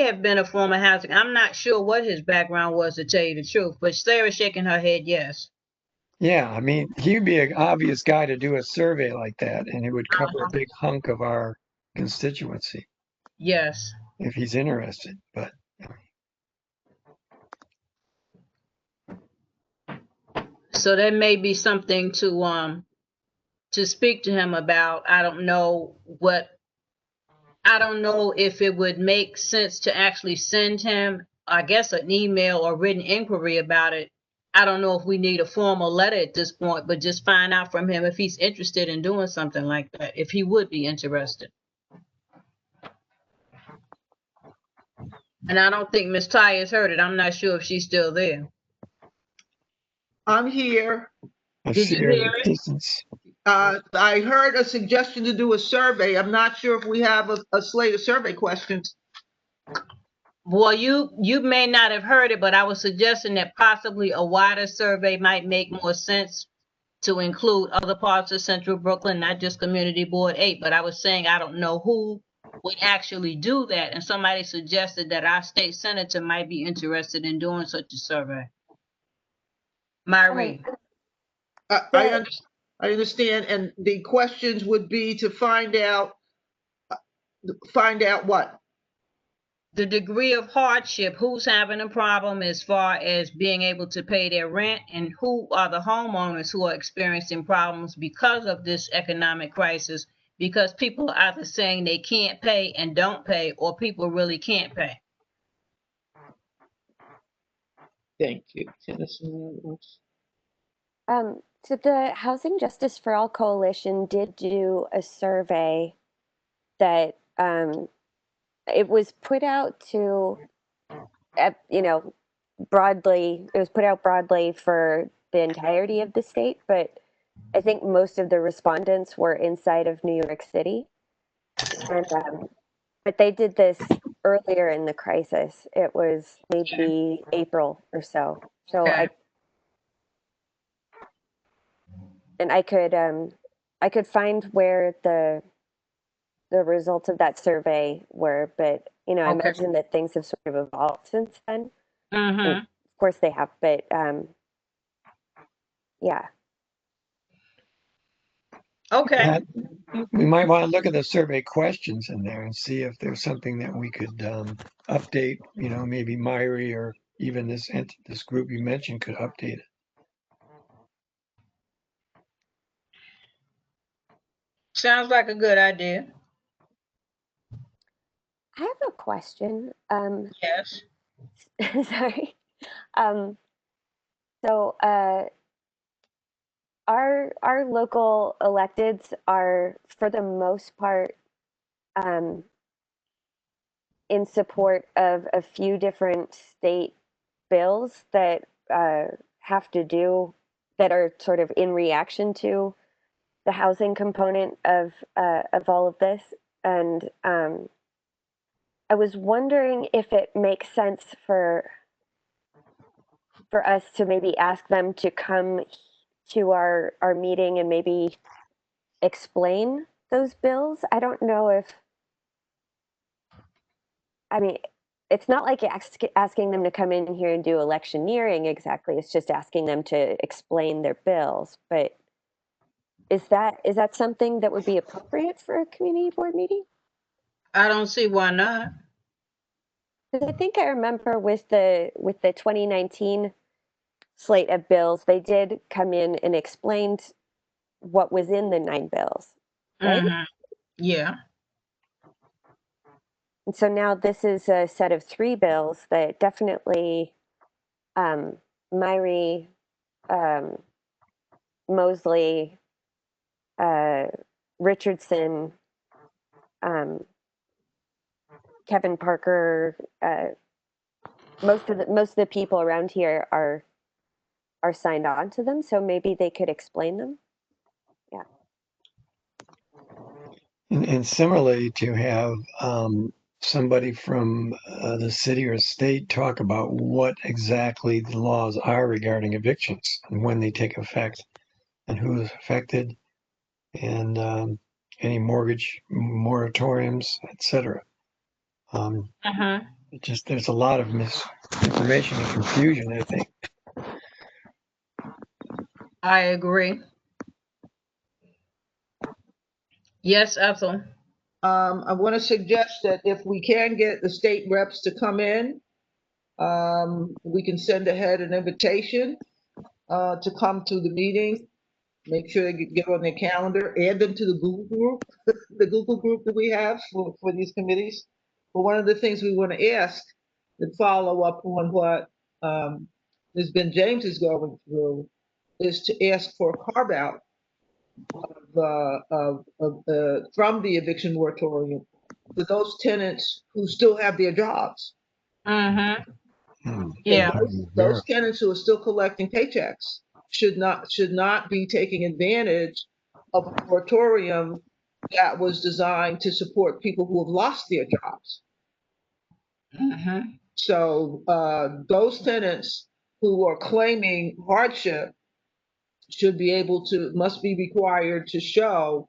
have been a former housing. I'm not sure what his background was, to tell you the truth, but Sarah's shaking her head yes. Yeah, I mean, he'd be an obvious guy to do a survey like that, and it would cover a big hunk of our constituency. Yes. If he's interested, but. So there may be something to speak to him about. I don't know if it would make sense to actually send him, I guess, an email or written inquiry about it. I don't know if we need a formal letter at this point, but just find out from him if he's interested in doing something like that, if he would be interested. And I don't think Miss Ty has heard it. I'm not sure if she's still there. I'm here. Did you hear it? I heard a suggestion to do a survey. I'm not sure if we have a slate of survey questions. Well, you may not have heard it, but I was suggesting that possibly a wider survey might make more sense to include other parts of Central Brooklyn, not just Community Board 8. But I was saying I don't know who would actually do that, and somebody suggested that our state senator might be interested in doing such a survey. Marie. I understand, and the questions would be to find out what? The degree of hardship, who's having a problem as far as being able to pay their rent, and who are the homeowners who are experiencing problems because of this economic crisis, because people are either saying they can't pay and don't pay, or people really can't pay. Thank you. So the Housing Justice for All Coalition did do a survey that it was put out to, broadly, it was put out broadly for the entirety of the state, but I think most of the respondents were inside of New York City. And, but they did this earlier in the crisis. It was maybe April or so. So Okay. I could find where the results of that survey were, but I Okay. imagine that things have sort of evolved since then. And Mm-hmm. of course they have, but yeah. Okay. That, we might want to look at the survey questions in there and see if there's something that we could update, maybe Myri or even this group you mentioned could update it. Sounds like a good idea. I have a question. Yes. Sorry. So our local electeds are, for the most part, in support of a few different state bills that have to do, that are sort of in reaction to the housing component of all of this. And I was wondering if it makes sense for us to maybe ask them to come to our meeting and maybe explain those bills. I don't know if, I mean, it's not like asking them to come in here and do electioneering exactly. It's just asking them to explain their bills. But is that something that would be appropriate for a community board meeting? I don't see why not. Because I think I remember with the 2019 slate of bills, they did come in and explained what was in the 9 bills, right? Mm-hmm. Yeah. And so now this is a set of 3 bills that definitely Myri, Mosley, Richardson, Kevin Parker, most of the people around here are signed on to them, so maybe they could explain them. Yeah. And similarly, to have somebody from the city or state talk about what exactly the laws are regarding evictions and when they take effect and who is affected, and any mortgage moratoriums, etc. Mm-hmm. There's a lot of misinformation and confusion, I think. I agree. Yes, Ethel. I want to suggest that if we can get the state reps to come in, we can send ahead an invitation to come to the meeting. Make sure they get on their calendar, add them to the Google group, the Google group that we have for these committees. But one of the things we want to ask to follow up on what Ms. Ben James is going through is to ask for a carve out from the eviction moratorium for those tenants who still have their jobs. Mm-hmm. Hmm. Yeah. Those tenants who are still collecting paychecks should not be taking advantage of a moratorium that was designed to support people who have lost their jobs. Mm-hmm. So those tenants who are claiming hardship must be required to show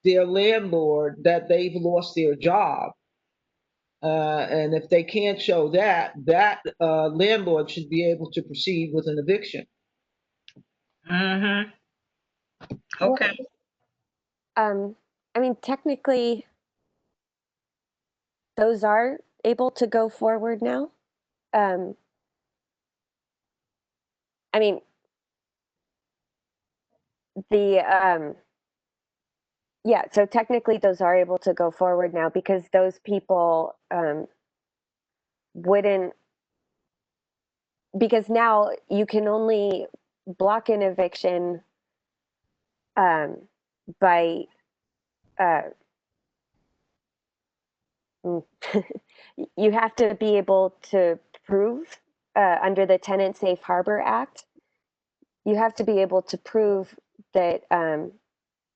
their landlord that they've lost their job. And if they can't show that, landlord should be able to proceed with an eviction. Mm-hmm. Well, Okay. I mean, technically, those are able to go forward now. I mean, the yeah, so technically those are able to go forward now because those people wouldn't, because now you can only block an eviction by you have to be able to prove under the Tenant Safe Harbor Act, you have to be able to prove that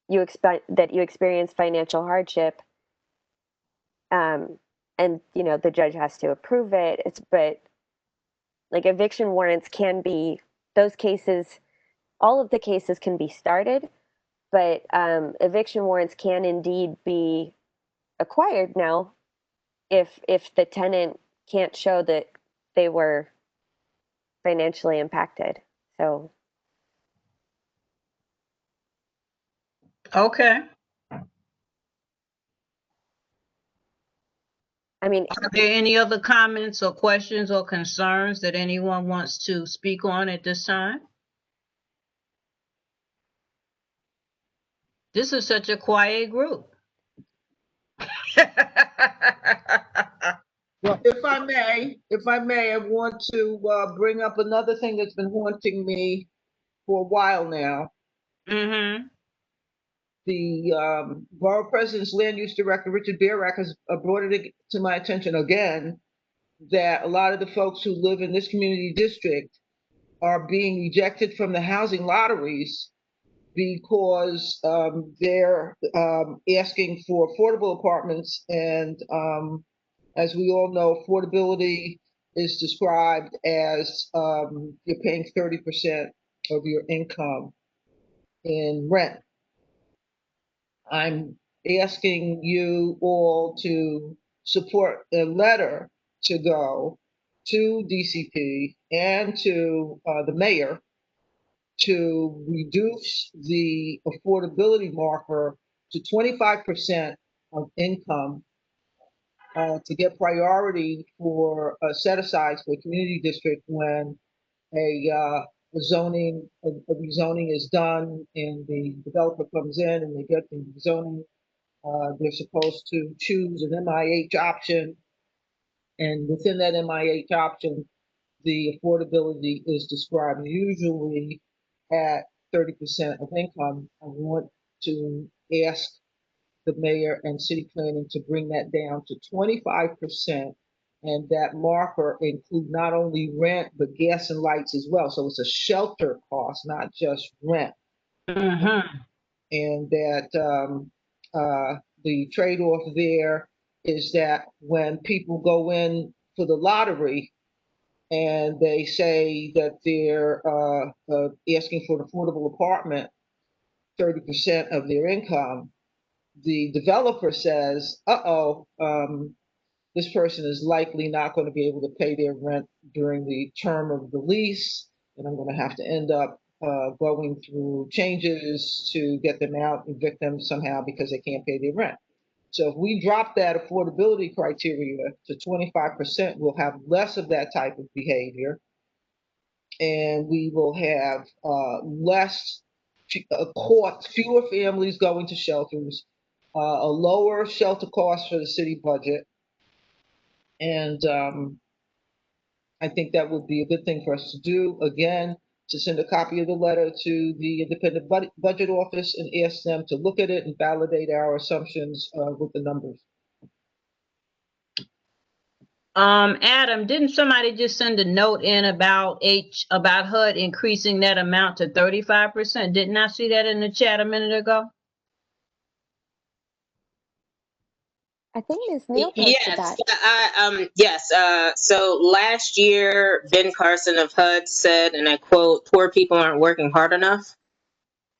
you experience financial hardship and the judge has to approve it. But like eviction warrants can be, those cases, all of the cases can be started, but eviction warrants can indeed be acquired now if the tenant can't show that they were financially impacted. So Okay. I mean, Are there any other comments or questions or concerns that anyone wants to speak on at this time? This is such a quiet group. Well, if I may, I want to bring up another thing that's been haunting me for a while now. Mm-hmm. The borough president's land use director, Richard Barack, has brought it to my attention again that a lot of the folks who live in this community district are being ejected from the housing lotteries because they're asking for affordable apartments. And as we all know, affordability is described as you're paying 30% of your income in rent. I'm asking you all to support a letter to go to DCP and to the mayor to reduce the affordability marker to 25% of income to get priority for set asides for a community district when a rezoning is done and the developer comes in and they get the zoning. They're supposed to choose an MIH option, and within that MIH option, the affordability is described usually at 30% of income. I want to ask the mayor and city planning to bring that down to 25%. And that marker include not only rent, but gas and lights as well. So it's a shelter cost, not just rent. Mm-hmm. And that the trade-off there is that when people go in for the lottery, and they say that they're asking for an affordable apartment, 30% of their income, the developer says, this person is likely not going to be able to pay their rent during the term of the lease, and I'm going to have to end up going through changes to get them out, evict them somehow because they can't pay their rent. So if we drop that affordability criteria to 25%, we'll have less of that type of behavior, and we will have less costs, fewer families going to shelters, a lower shelter cost for the city budget, and I think that would be a good thing for us to do. Again, to send a copy of the letter to the Independent Budget Office and ask them to look at it and validate our assumptions with the numbers. Adam, didn't somebody just send a note in about HUD increasing that amount to 35%? Didn't I see that in the chat a minute ago? I think Ms. Neal posted that. Yes. So last year, Ben Carson of HUD said, and I quote, "Poor people aren't working hard enough,"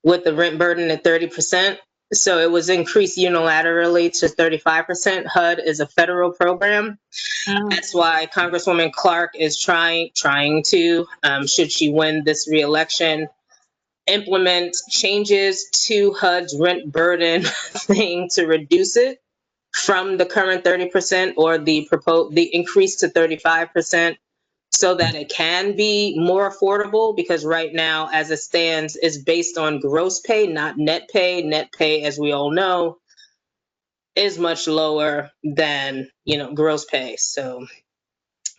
with the rent burden at 30%. So it was increased unilaterally to 35%. HUD is a federal program. That's why Congresswoman Clark is trying to, should she win this reelection, implement changes to HUD's rent burden thing to reduce it from the current 30% or the increase to 35%, so that it can be more affordable, because right now, as it stands, is based on gross pay, not net pay. Net pay, as we all know, is much lower than gross pay. So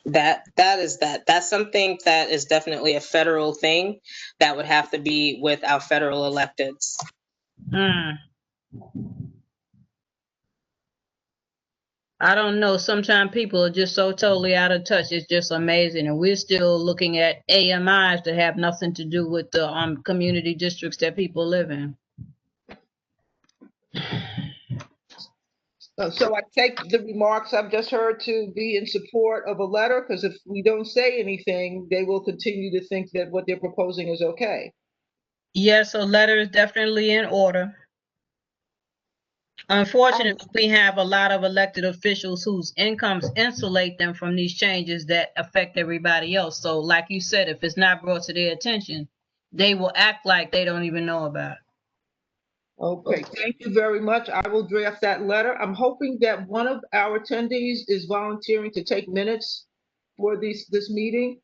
that's something that is definitely a federal thing that would have to be with our federal electeds. I don't know. Sometimes people are just so totally out of touch. It's just amazing. And we're still looking at AMIs that have nothing to do with the community districts that people live in. So I take the remarks I've just heard to be in support of a letter, because if we don't say anything, they will continue to think that what they're proposing is okay. Yes, a letter is definitely in order. Unfortunately, we have a lot of elected officials whose incomes insulate them from these changes that affect everybody else. So, like you said, if it's not brought to their attention, they will act like they don't even know about it. Okay, thank you very much. I will draft that letter. I'm hoping that one of our attendees is volunteering to take minutes for this meeting.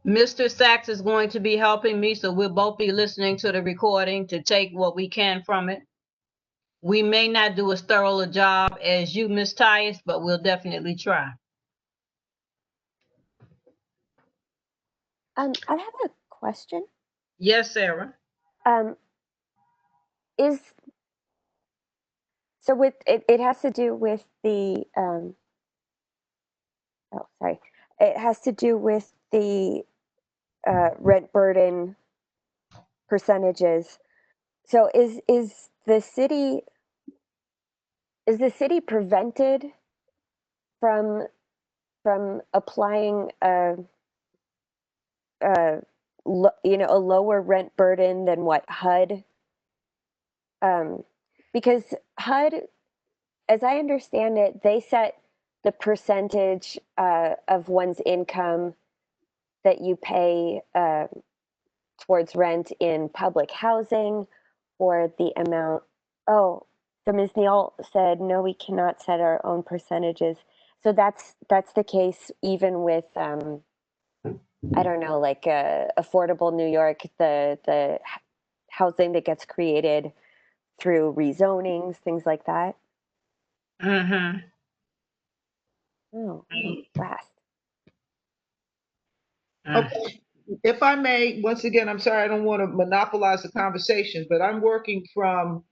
Mr. Sachs is going to be helping me, so we'll both be listening to the recording to take what we can from it. We may not do as thorough a job as you, Ms. Tyus, but we'll definitely try. I have a question. Yes, Sarah. Is so with it has to do with the oh sorry, it has to do with the rent burden percentages. So is the city prevented from applying a a lower rent burden than what HUD? Because HUD, as I understand it, they set the percentage of one's income that you pay towards rent in public housing, or the amount. Oh, so Ms. Neal said, no, we cannot set our own percentages. So that's the case even with, I don't know, like affordable New York, the housing that gets created through rezonings, things like that. Mm-hmm. Oh, blast. Okay, if I may, once again, I'm sorry, I don't want to monopolize the conversation, but I'm working from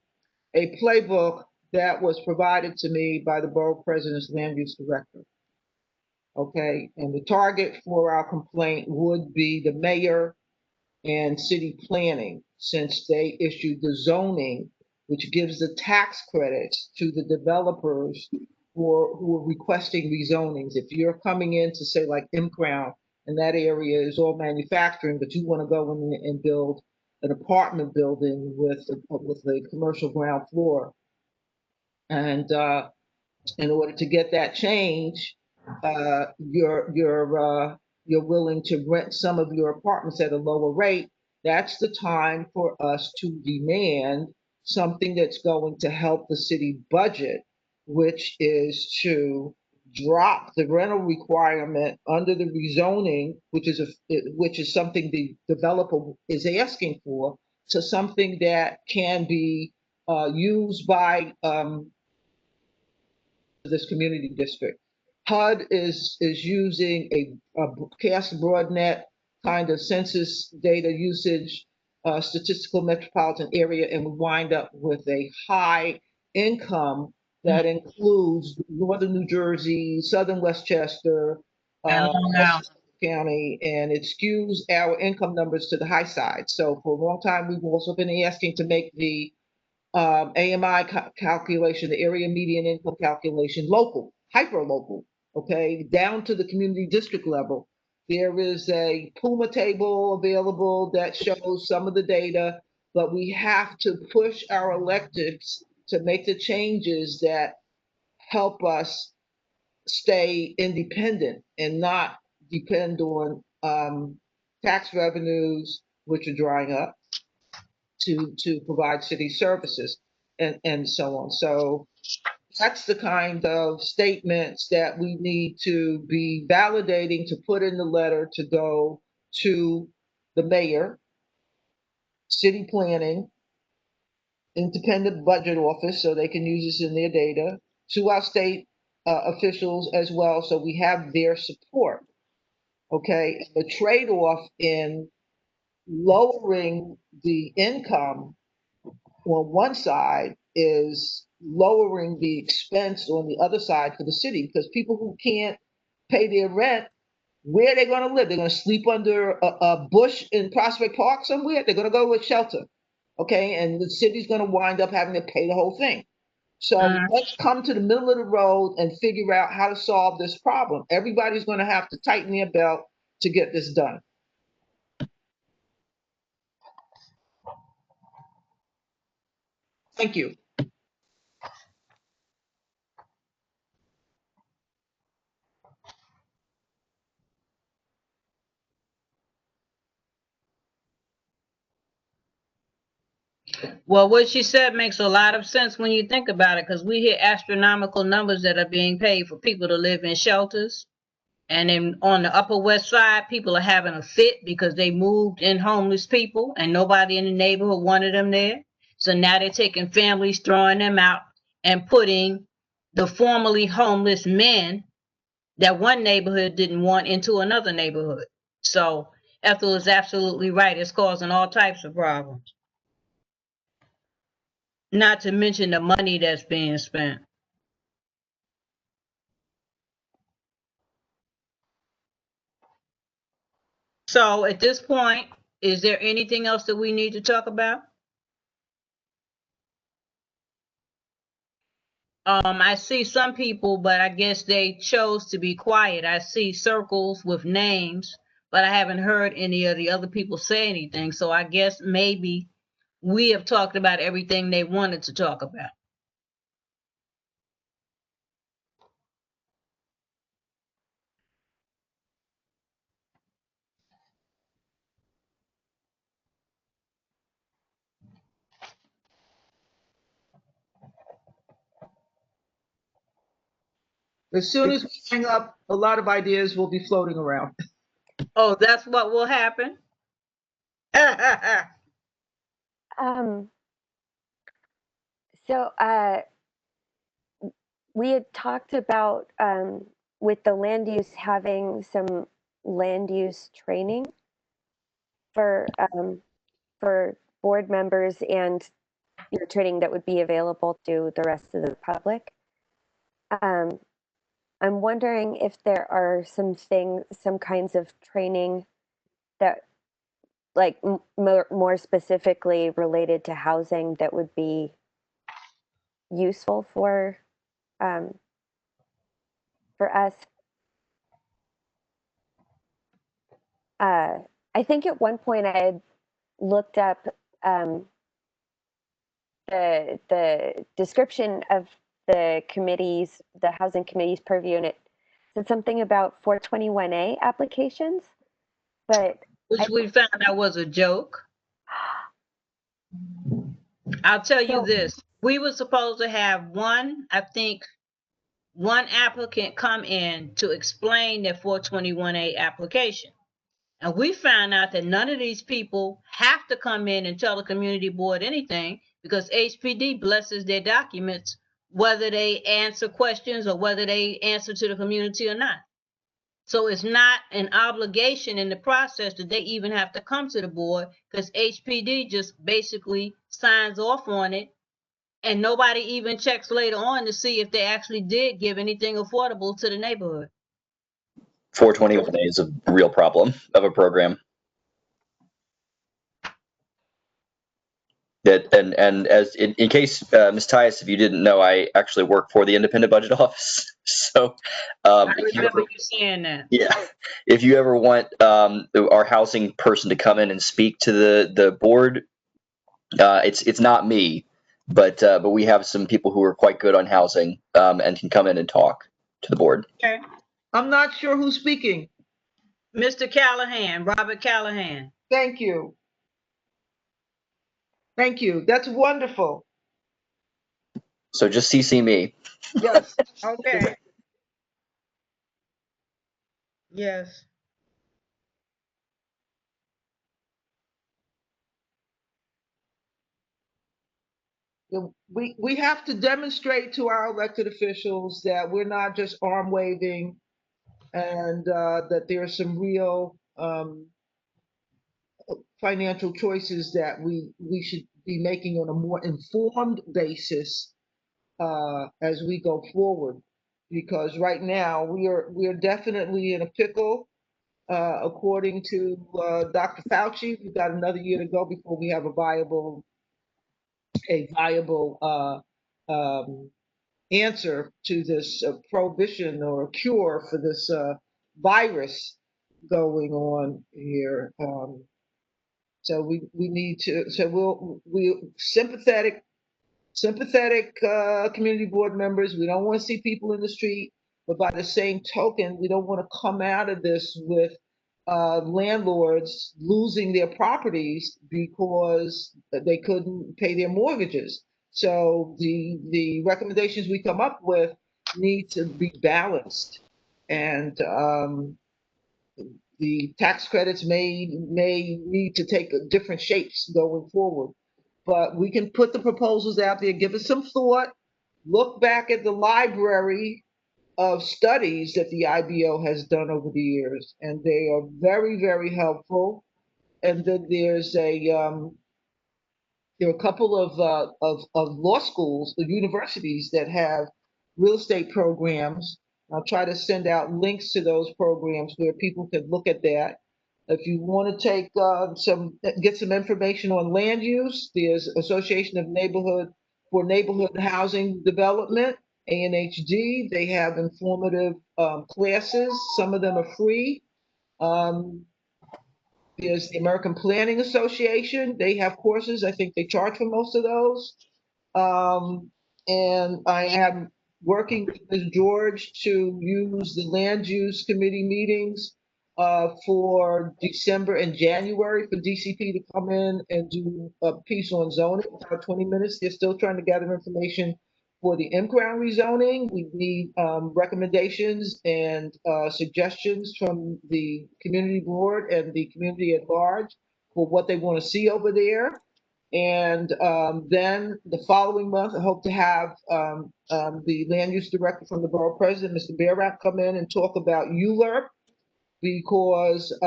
a playbook that was provided to me by the borough president's land use director. Okay, and the target for our complaint would be the mayor and city planning, since they issued the zoning, which gives the tax credits to the developers who are requesting rezonings. If you're coming in to say like M Crown, and that area is all manufacturing, but you want to go in and build an apartment building with a commercial ground floor, and in order to get that change, you're willing to rent some of your apartments at a lower rate. That's the time for us to demand something that's going to help the city budget, which is to drop the rental requirement under the rezoning, which is something the developer is asking for, to something that can be used by this community district. HUD is using a cast broadnet kind of census data usage, statistical metropolitan area, and we wind up with a high income that includes northern New Jersey, southern Westchester, And Long Island. Westchester County, and it skews our income numbers to the high side. So for a long time, we've also been asking to make the AMI calculation, the area median income calculation, local, hyper local, okay, down to the community district level. There is a Puma table available that shows some of the data, but we have to push our electeds to make the changes that help us stay independent and not depend on tax revenues, which are drying up, to provide city services and so on. So that's the kind of statements that we need to be validating, to put in the letter, to go to the mayor, city planning, independent budget office, so they can use this in their data, to our state officials as well, so we have their support. Okay, the trade-off in lowering the income on one side is lowering the expense on the other side for the city, because people who can't pay their rent, where are they going to live? They're going to sleep under a bush in Prospect Park somewhere. They're going to go with shelter. okay? And the city's going to wind up having to pay the whole thing. So Mm. let's come to the middle of the road and figure out how to solve this problem. Everybody's going to have to tighten their belt to get this done. Thank you. Well, what she said makes a lot of sense when you think about it, because we hear astronomical numbers that are being paid for people to live in shelters. And then on the Upper West Side, people are having a fit because they moved in homeless people and nobody in the neighborhood wanted them there. So now they're taking families, throwing them out, and putting the formerly homeless men that one neighborhood didn't want into another neighborhood. So Ethel is absolutely right. It's causing all types of problems. Not to mention the money that's being spent. So at this point, is there anything else that we need to talk about? I see some people, but I guess they chose to be quiet. I see circles with names, but I haven't heard any of the other people say anything. So I guess maybe we have talked about everything they wanted to talk about. As soon as we hang up, a lot of ideas will be floating around. Oh, that's what will happen? Um, so we had talked about with the land use having some land use training for board members and training that would be available to the rest of the public. I'm wondering if there are some kinds of training that, like more specifically related to housing, that would be useful for us. I think at one point I had looked up the description of the housing committee's purview, and it said something about 421A applications, but Which we found out was a joke. I'll tell you this. We were supposed to have one applicant come in to explain their 421A application. And we found out that none of these people have to come in and tell the community board anything, because HPD blesses their documents, whether they answer questions or whether they answer to the community or not. So it's not an obligation in the process that they even have to come to the board, because HPD just basically signs off on it, and nobody even checks later on to see if they actually did give anything affordable to the neighborhood. 421A is a real problem of a program. That and as in case Ms. Tias, if you didn't know, I actually work for the Independent Budget Office. So I remember you saying that. Yeah, if you ever want our housing person to come in and speak to the board, it's not me, but we have some people who are quite good on housing and can come in and talk to the board. Okay. I'm not sure who's speaking. Mr. Callahan, Robert Callahan. Thank you. Thank you. That's wonderful. So just CC me. Yes. Okay. Yes. We have to demonstrate to our elected officials that we're not just arm waving, and that there are some real financial choices that we should be making on a more informed basis as we go forward. Because right now we are definitely in a pickle. According to Dr. Fauci, we've got another year to go before we have a viable a viable answer to this prohibition or cure for this virus going on here. So we need to. So we sympathetic community board members. We don't want to see people in the street, but by the same token, we don't want to come out of this with landlords losing their properties because they couldn't pay their mortgages. So the recommendations we come up with need to be balanced, and the tax credits may need to take different shapes going forward. But we can put the proposals out there, give us some thought, look back at the library of studies that the IBO has done over the years, and they are very, very helpful. And then there are a couple of law schools, the universities that have real estate programs. I'll try to send out links to those programs where people can look at that. If you want to get some information on land use, there's Association of Neighborhood Housing Development, ANHD. They have informative classes. Some of them are free. Um, there's the American Planning Association. They have courses. I think they charge for most of those. And I am working with Ms. George to use the land use committee meetings for December and January for DCP to come in and do a piece on zoning, about 20 minutes. They're still trying to gather information for the in-ground rezoning. We need recommendations and suggestions from the community board and the community at large for what they want to see over there. And then the following month, I hope to have the land use director from the borough president, Mr. Bearrat, come in and talk about ULURP, because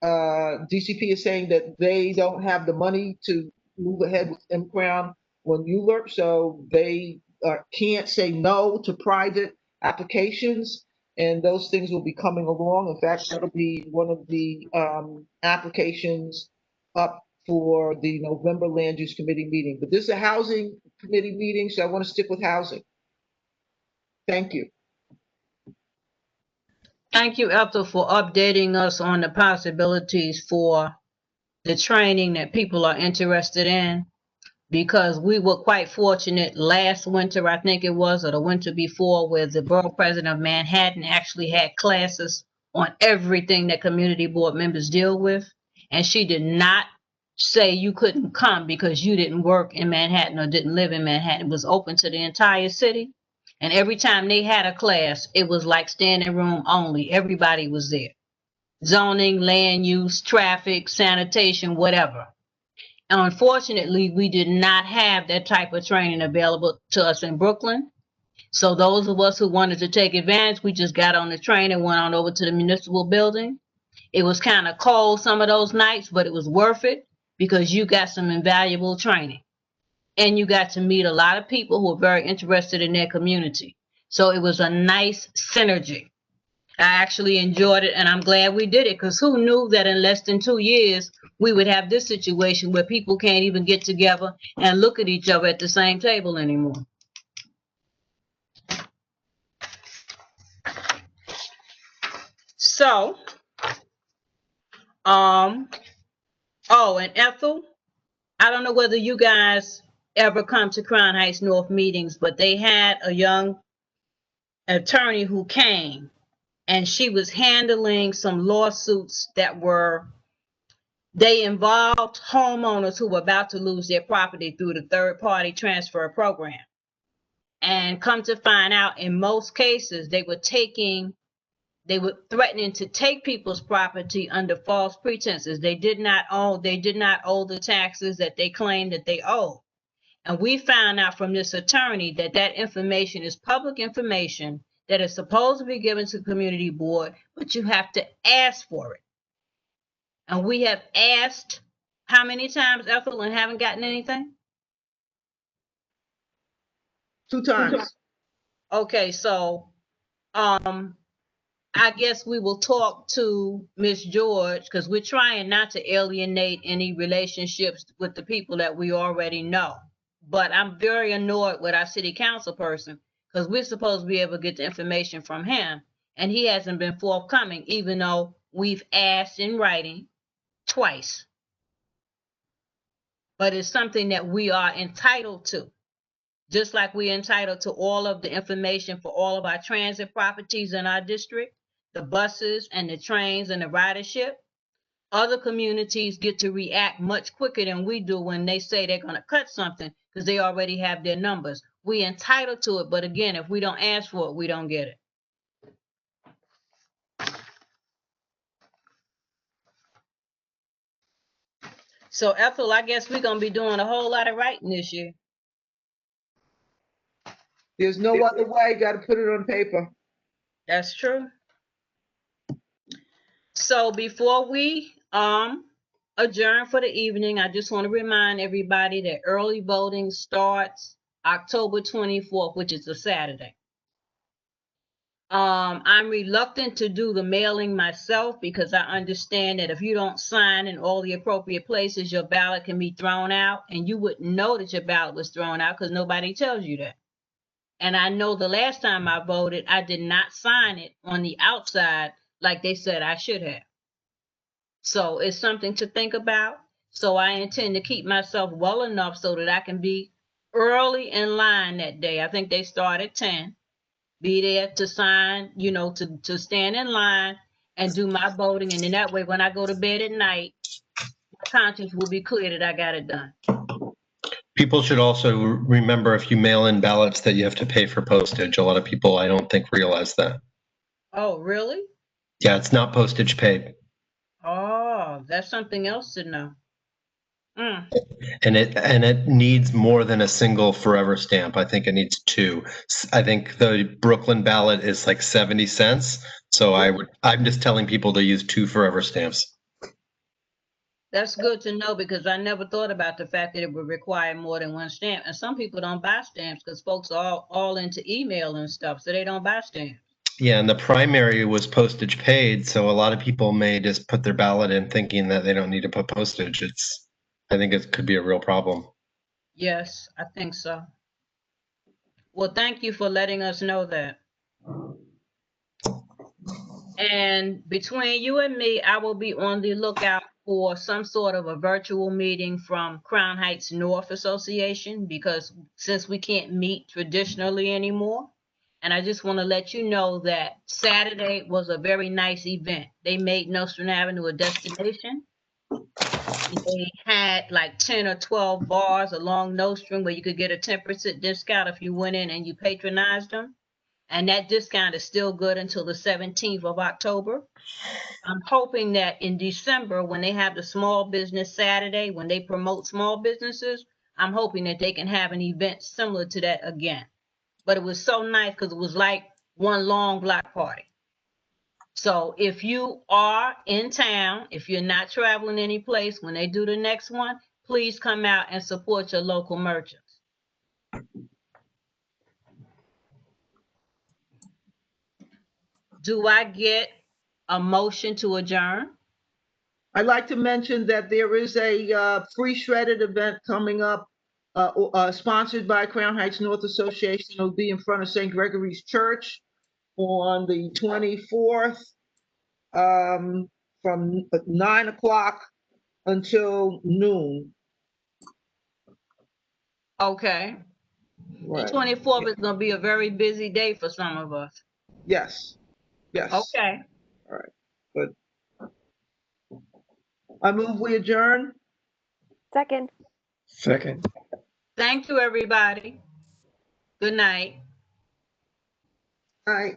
DCP is saying that they don't have the money to move ahead with M-Crown on ULURP, so they can't say no to private applications, and those things will be coming along. In fact, that'll be one of the applications up for the November Land Use Committee meeting. But this is a housing committee meeting, so I want to stick with housing. Thank you. Thank you, Ethel, for updating us on the possibilities for the training that people are interested in, because we were quite fortunate last winter, I think it was, or the winter before, where the borough president of Manhattan actually had classes on everything that community board members deal with. And she did not say you couldn't come because you didn't work in Manhattan or didn't live in Manhattan. It was open to the entire city. And every time they had a class, it was like standing room only. Everybody was there. Zoning, land use, traffic, sanitation, whatever. And unfortunately, we did not have that type of training available to us in Brooklyn. So those of us who wanted to take advantage, we just got on the train and went on over to the municipal building. It was kind of cold some of those nights, but it was worth it because you got some invaluable training. And you got to meet a lot of people who are very interested in their community. So it was a nice synergy. I actually enjoyed it, and I'm glad we did it, because who knew that in less than 2 years we would have this situation where people can't even get together and look at each other at the same table anymore. So, oh, and Ethel, I don't know whether you guys ever come to Crown Heights North meetings, but they had a young attorney who came, and she was handling some lawsuits that they involved homeowners who were about to lose their property through the third-party transfer program. And come to find out, in most cases, they were threatening to take people's property under false pretenses. They did not owe the taxes that they claimed that they owed. And we found out from this attorney that that information is public information that is supposed to be given to the community board, but you have to ask for it. And we have asked how many times, Ethel, and haven't gotten anything? 2 times. Okay, so I guess we will talk to Miss George because we're trying not to alienate any relationships with the people that we already know. But I'm very annoyed with our city council person because we're supposed to be able to get the information from him, and he hasn't been forthcoming, even though we've asked in writing twice. But it's something that we are entitled to. Just like we're entitled to all of the information for all of our transit properties in our district, the buses and the trains and the ridership, other communities get to react much quicker than we do when they say they're going to cut something because they already have their numbers. We're entitled to it, but again, if we don't ask for it, we don't get it. So Ethel, I guess we're going to be doing a whole lot of writing this year. There's no other way. Got to put it on paper. That's true. So before we adjourn for the evening, I just want to remind everybody that early voting starts October 24th, which is a Saturday. I'm reluctant to do the mailing myself because I understand that if you don't sign in all the appropriate places, your ballot can be thrown out, and you wouldn't know that your ballot was thrown out because nobody tells you that. And I know the last time I voted, I did not sign it on the outside like they said I should have. So it's something to think about. So I intend to keep myself well enough so that I can be early in line that day. I think they start at 10. Be there to sign, you know, to stand in line and do my voting. And then that way, when I go to bed at night, my conscience will be clear that I got it done. People should also remember if you mail in ballots that you have to pay for postage. A lot of people, I don't think, realize that. Oh, really? Yeah, it's not postage paid. Oh, that's something else to know. And it needs more than a single forever stamp. I think it needs two. I think the Brooklyn ballot is like 70 cents. So I'm just telling people to use two forever stamps. That's good to know because I never thought about the fact that it would require more than one stamp. And some people don't buy stamps because folks are all into email and stuff, so they don't buy stamps. Yeah, and the primary was postage paid, so a lot of people may just put their ballot in thinking that they don't need to put postage. I think it could be a real problem. Yes, I think so. Well, thank you for letting us know that. And between you and me, I will be on the lookout for some sort of a virtual meeting from Crown Heights North Association because since we can't meet traditionally anymore, and I just want to let you know that Saturday was a very nice event. They made Nostrand Avenue a destination. They had like 10 or 12 bars along Nostrand where you could get a 10% discount if you went in and you patronized them. And that discount is still good until the 17th of October. I'm hoping that in December, when they have the Small Business Saturday, when they promote small businesses, I'm hoping that they can have an event similar to that again. But it was so nice because it was like one long block party. So if you are in town, if you're not traveling any place, when they do the next one, please come out and support your local merchants. Do I get a motion to adjourn? I'd like to mention that there is a free shredded event coming up, sponsored by Crown Heights North Association. It'll be in front of St. Gregory's Church on the 24th, from 9 o'clock until noon. Okay. Right. The 24th is going to be a very busy day for some of us. Yes. Yes. Okay. All right. Good. I move we adjourn. Second. Second. Thank you, everybody. Good night. All right.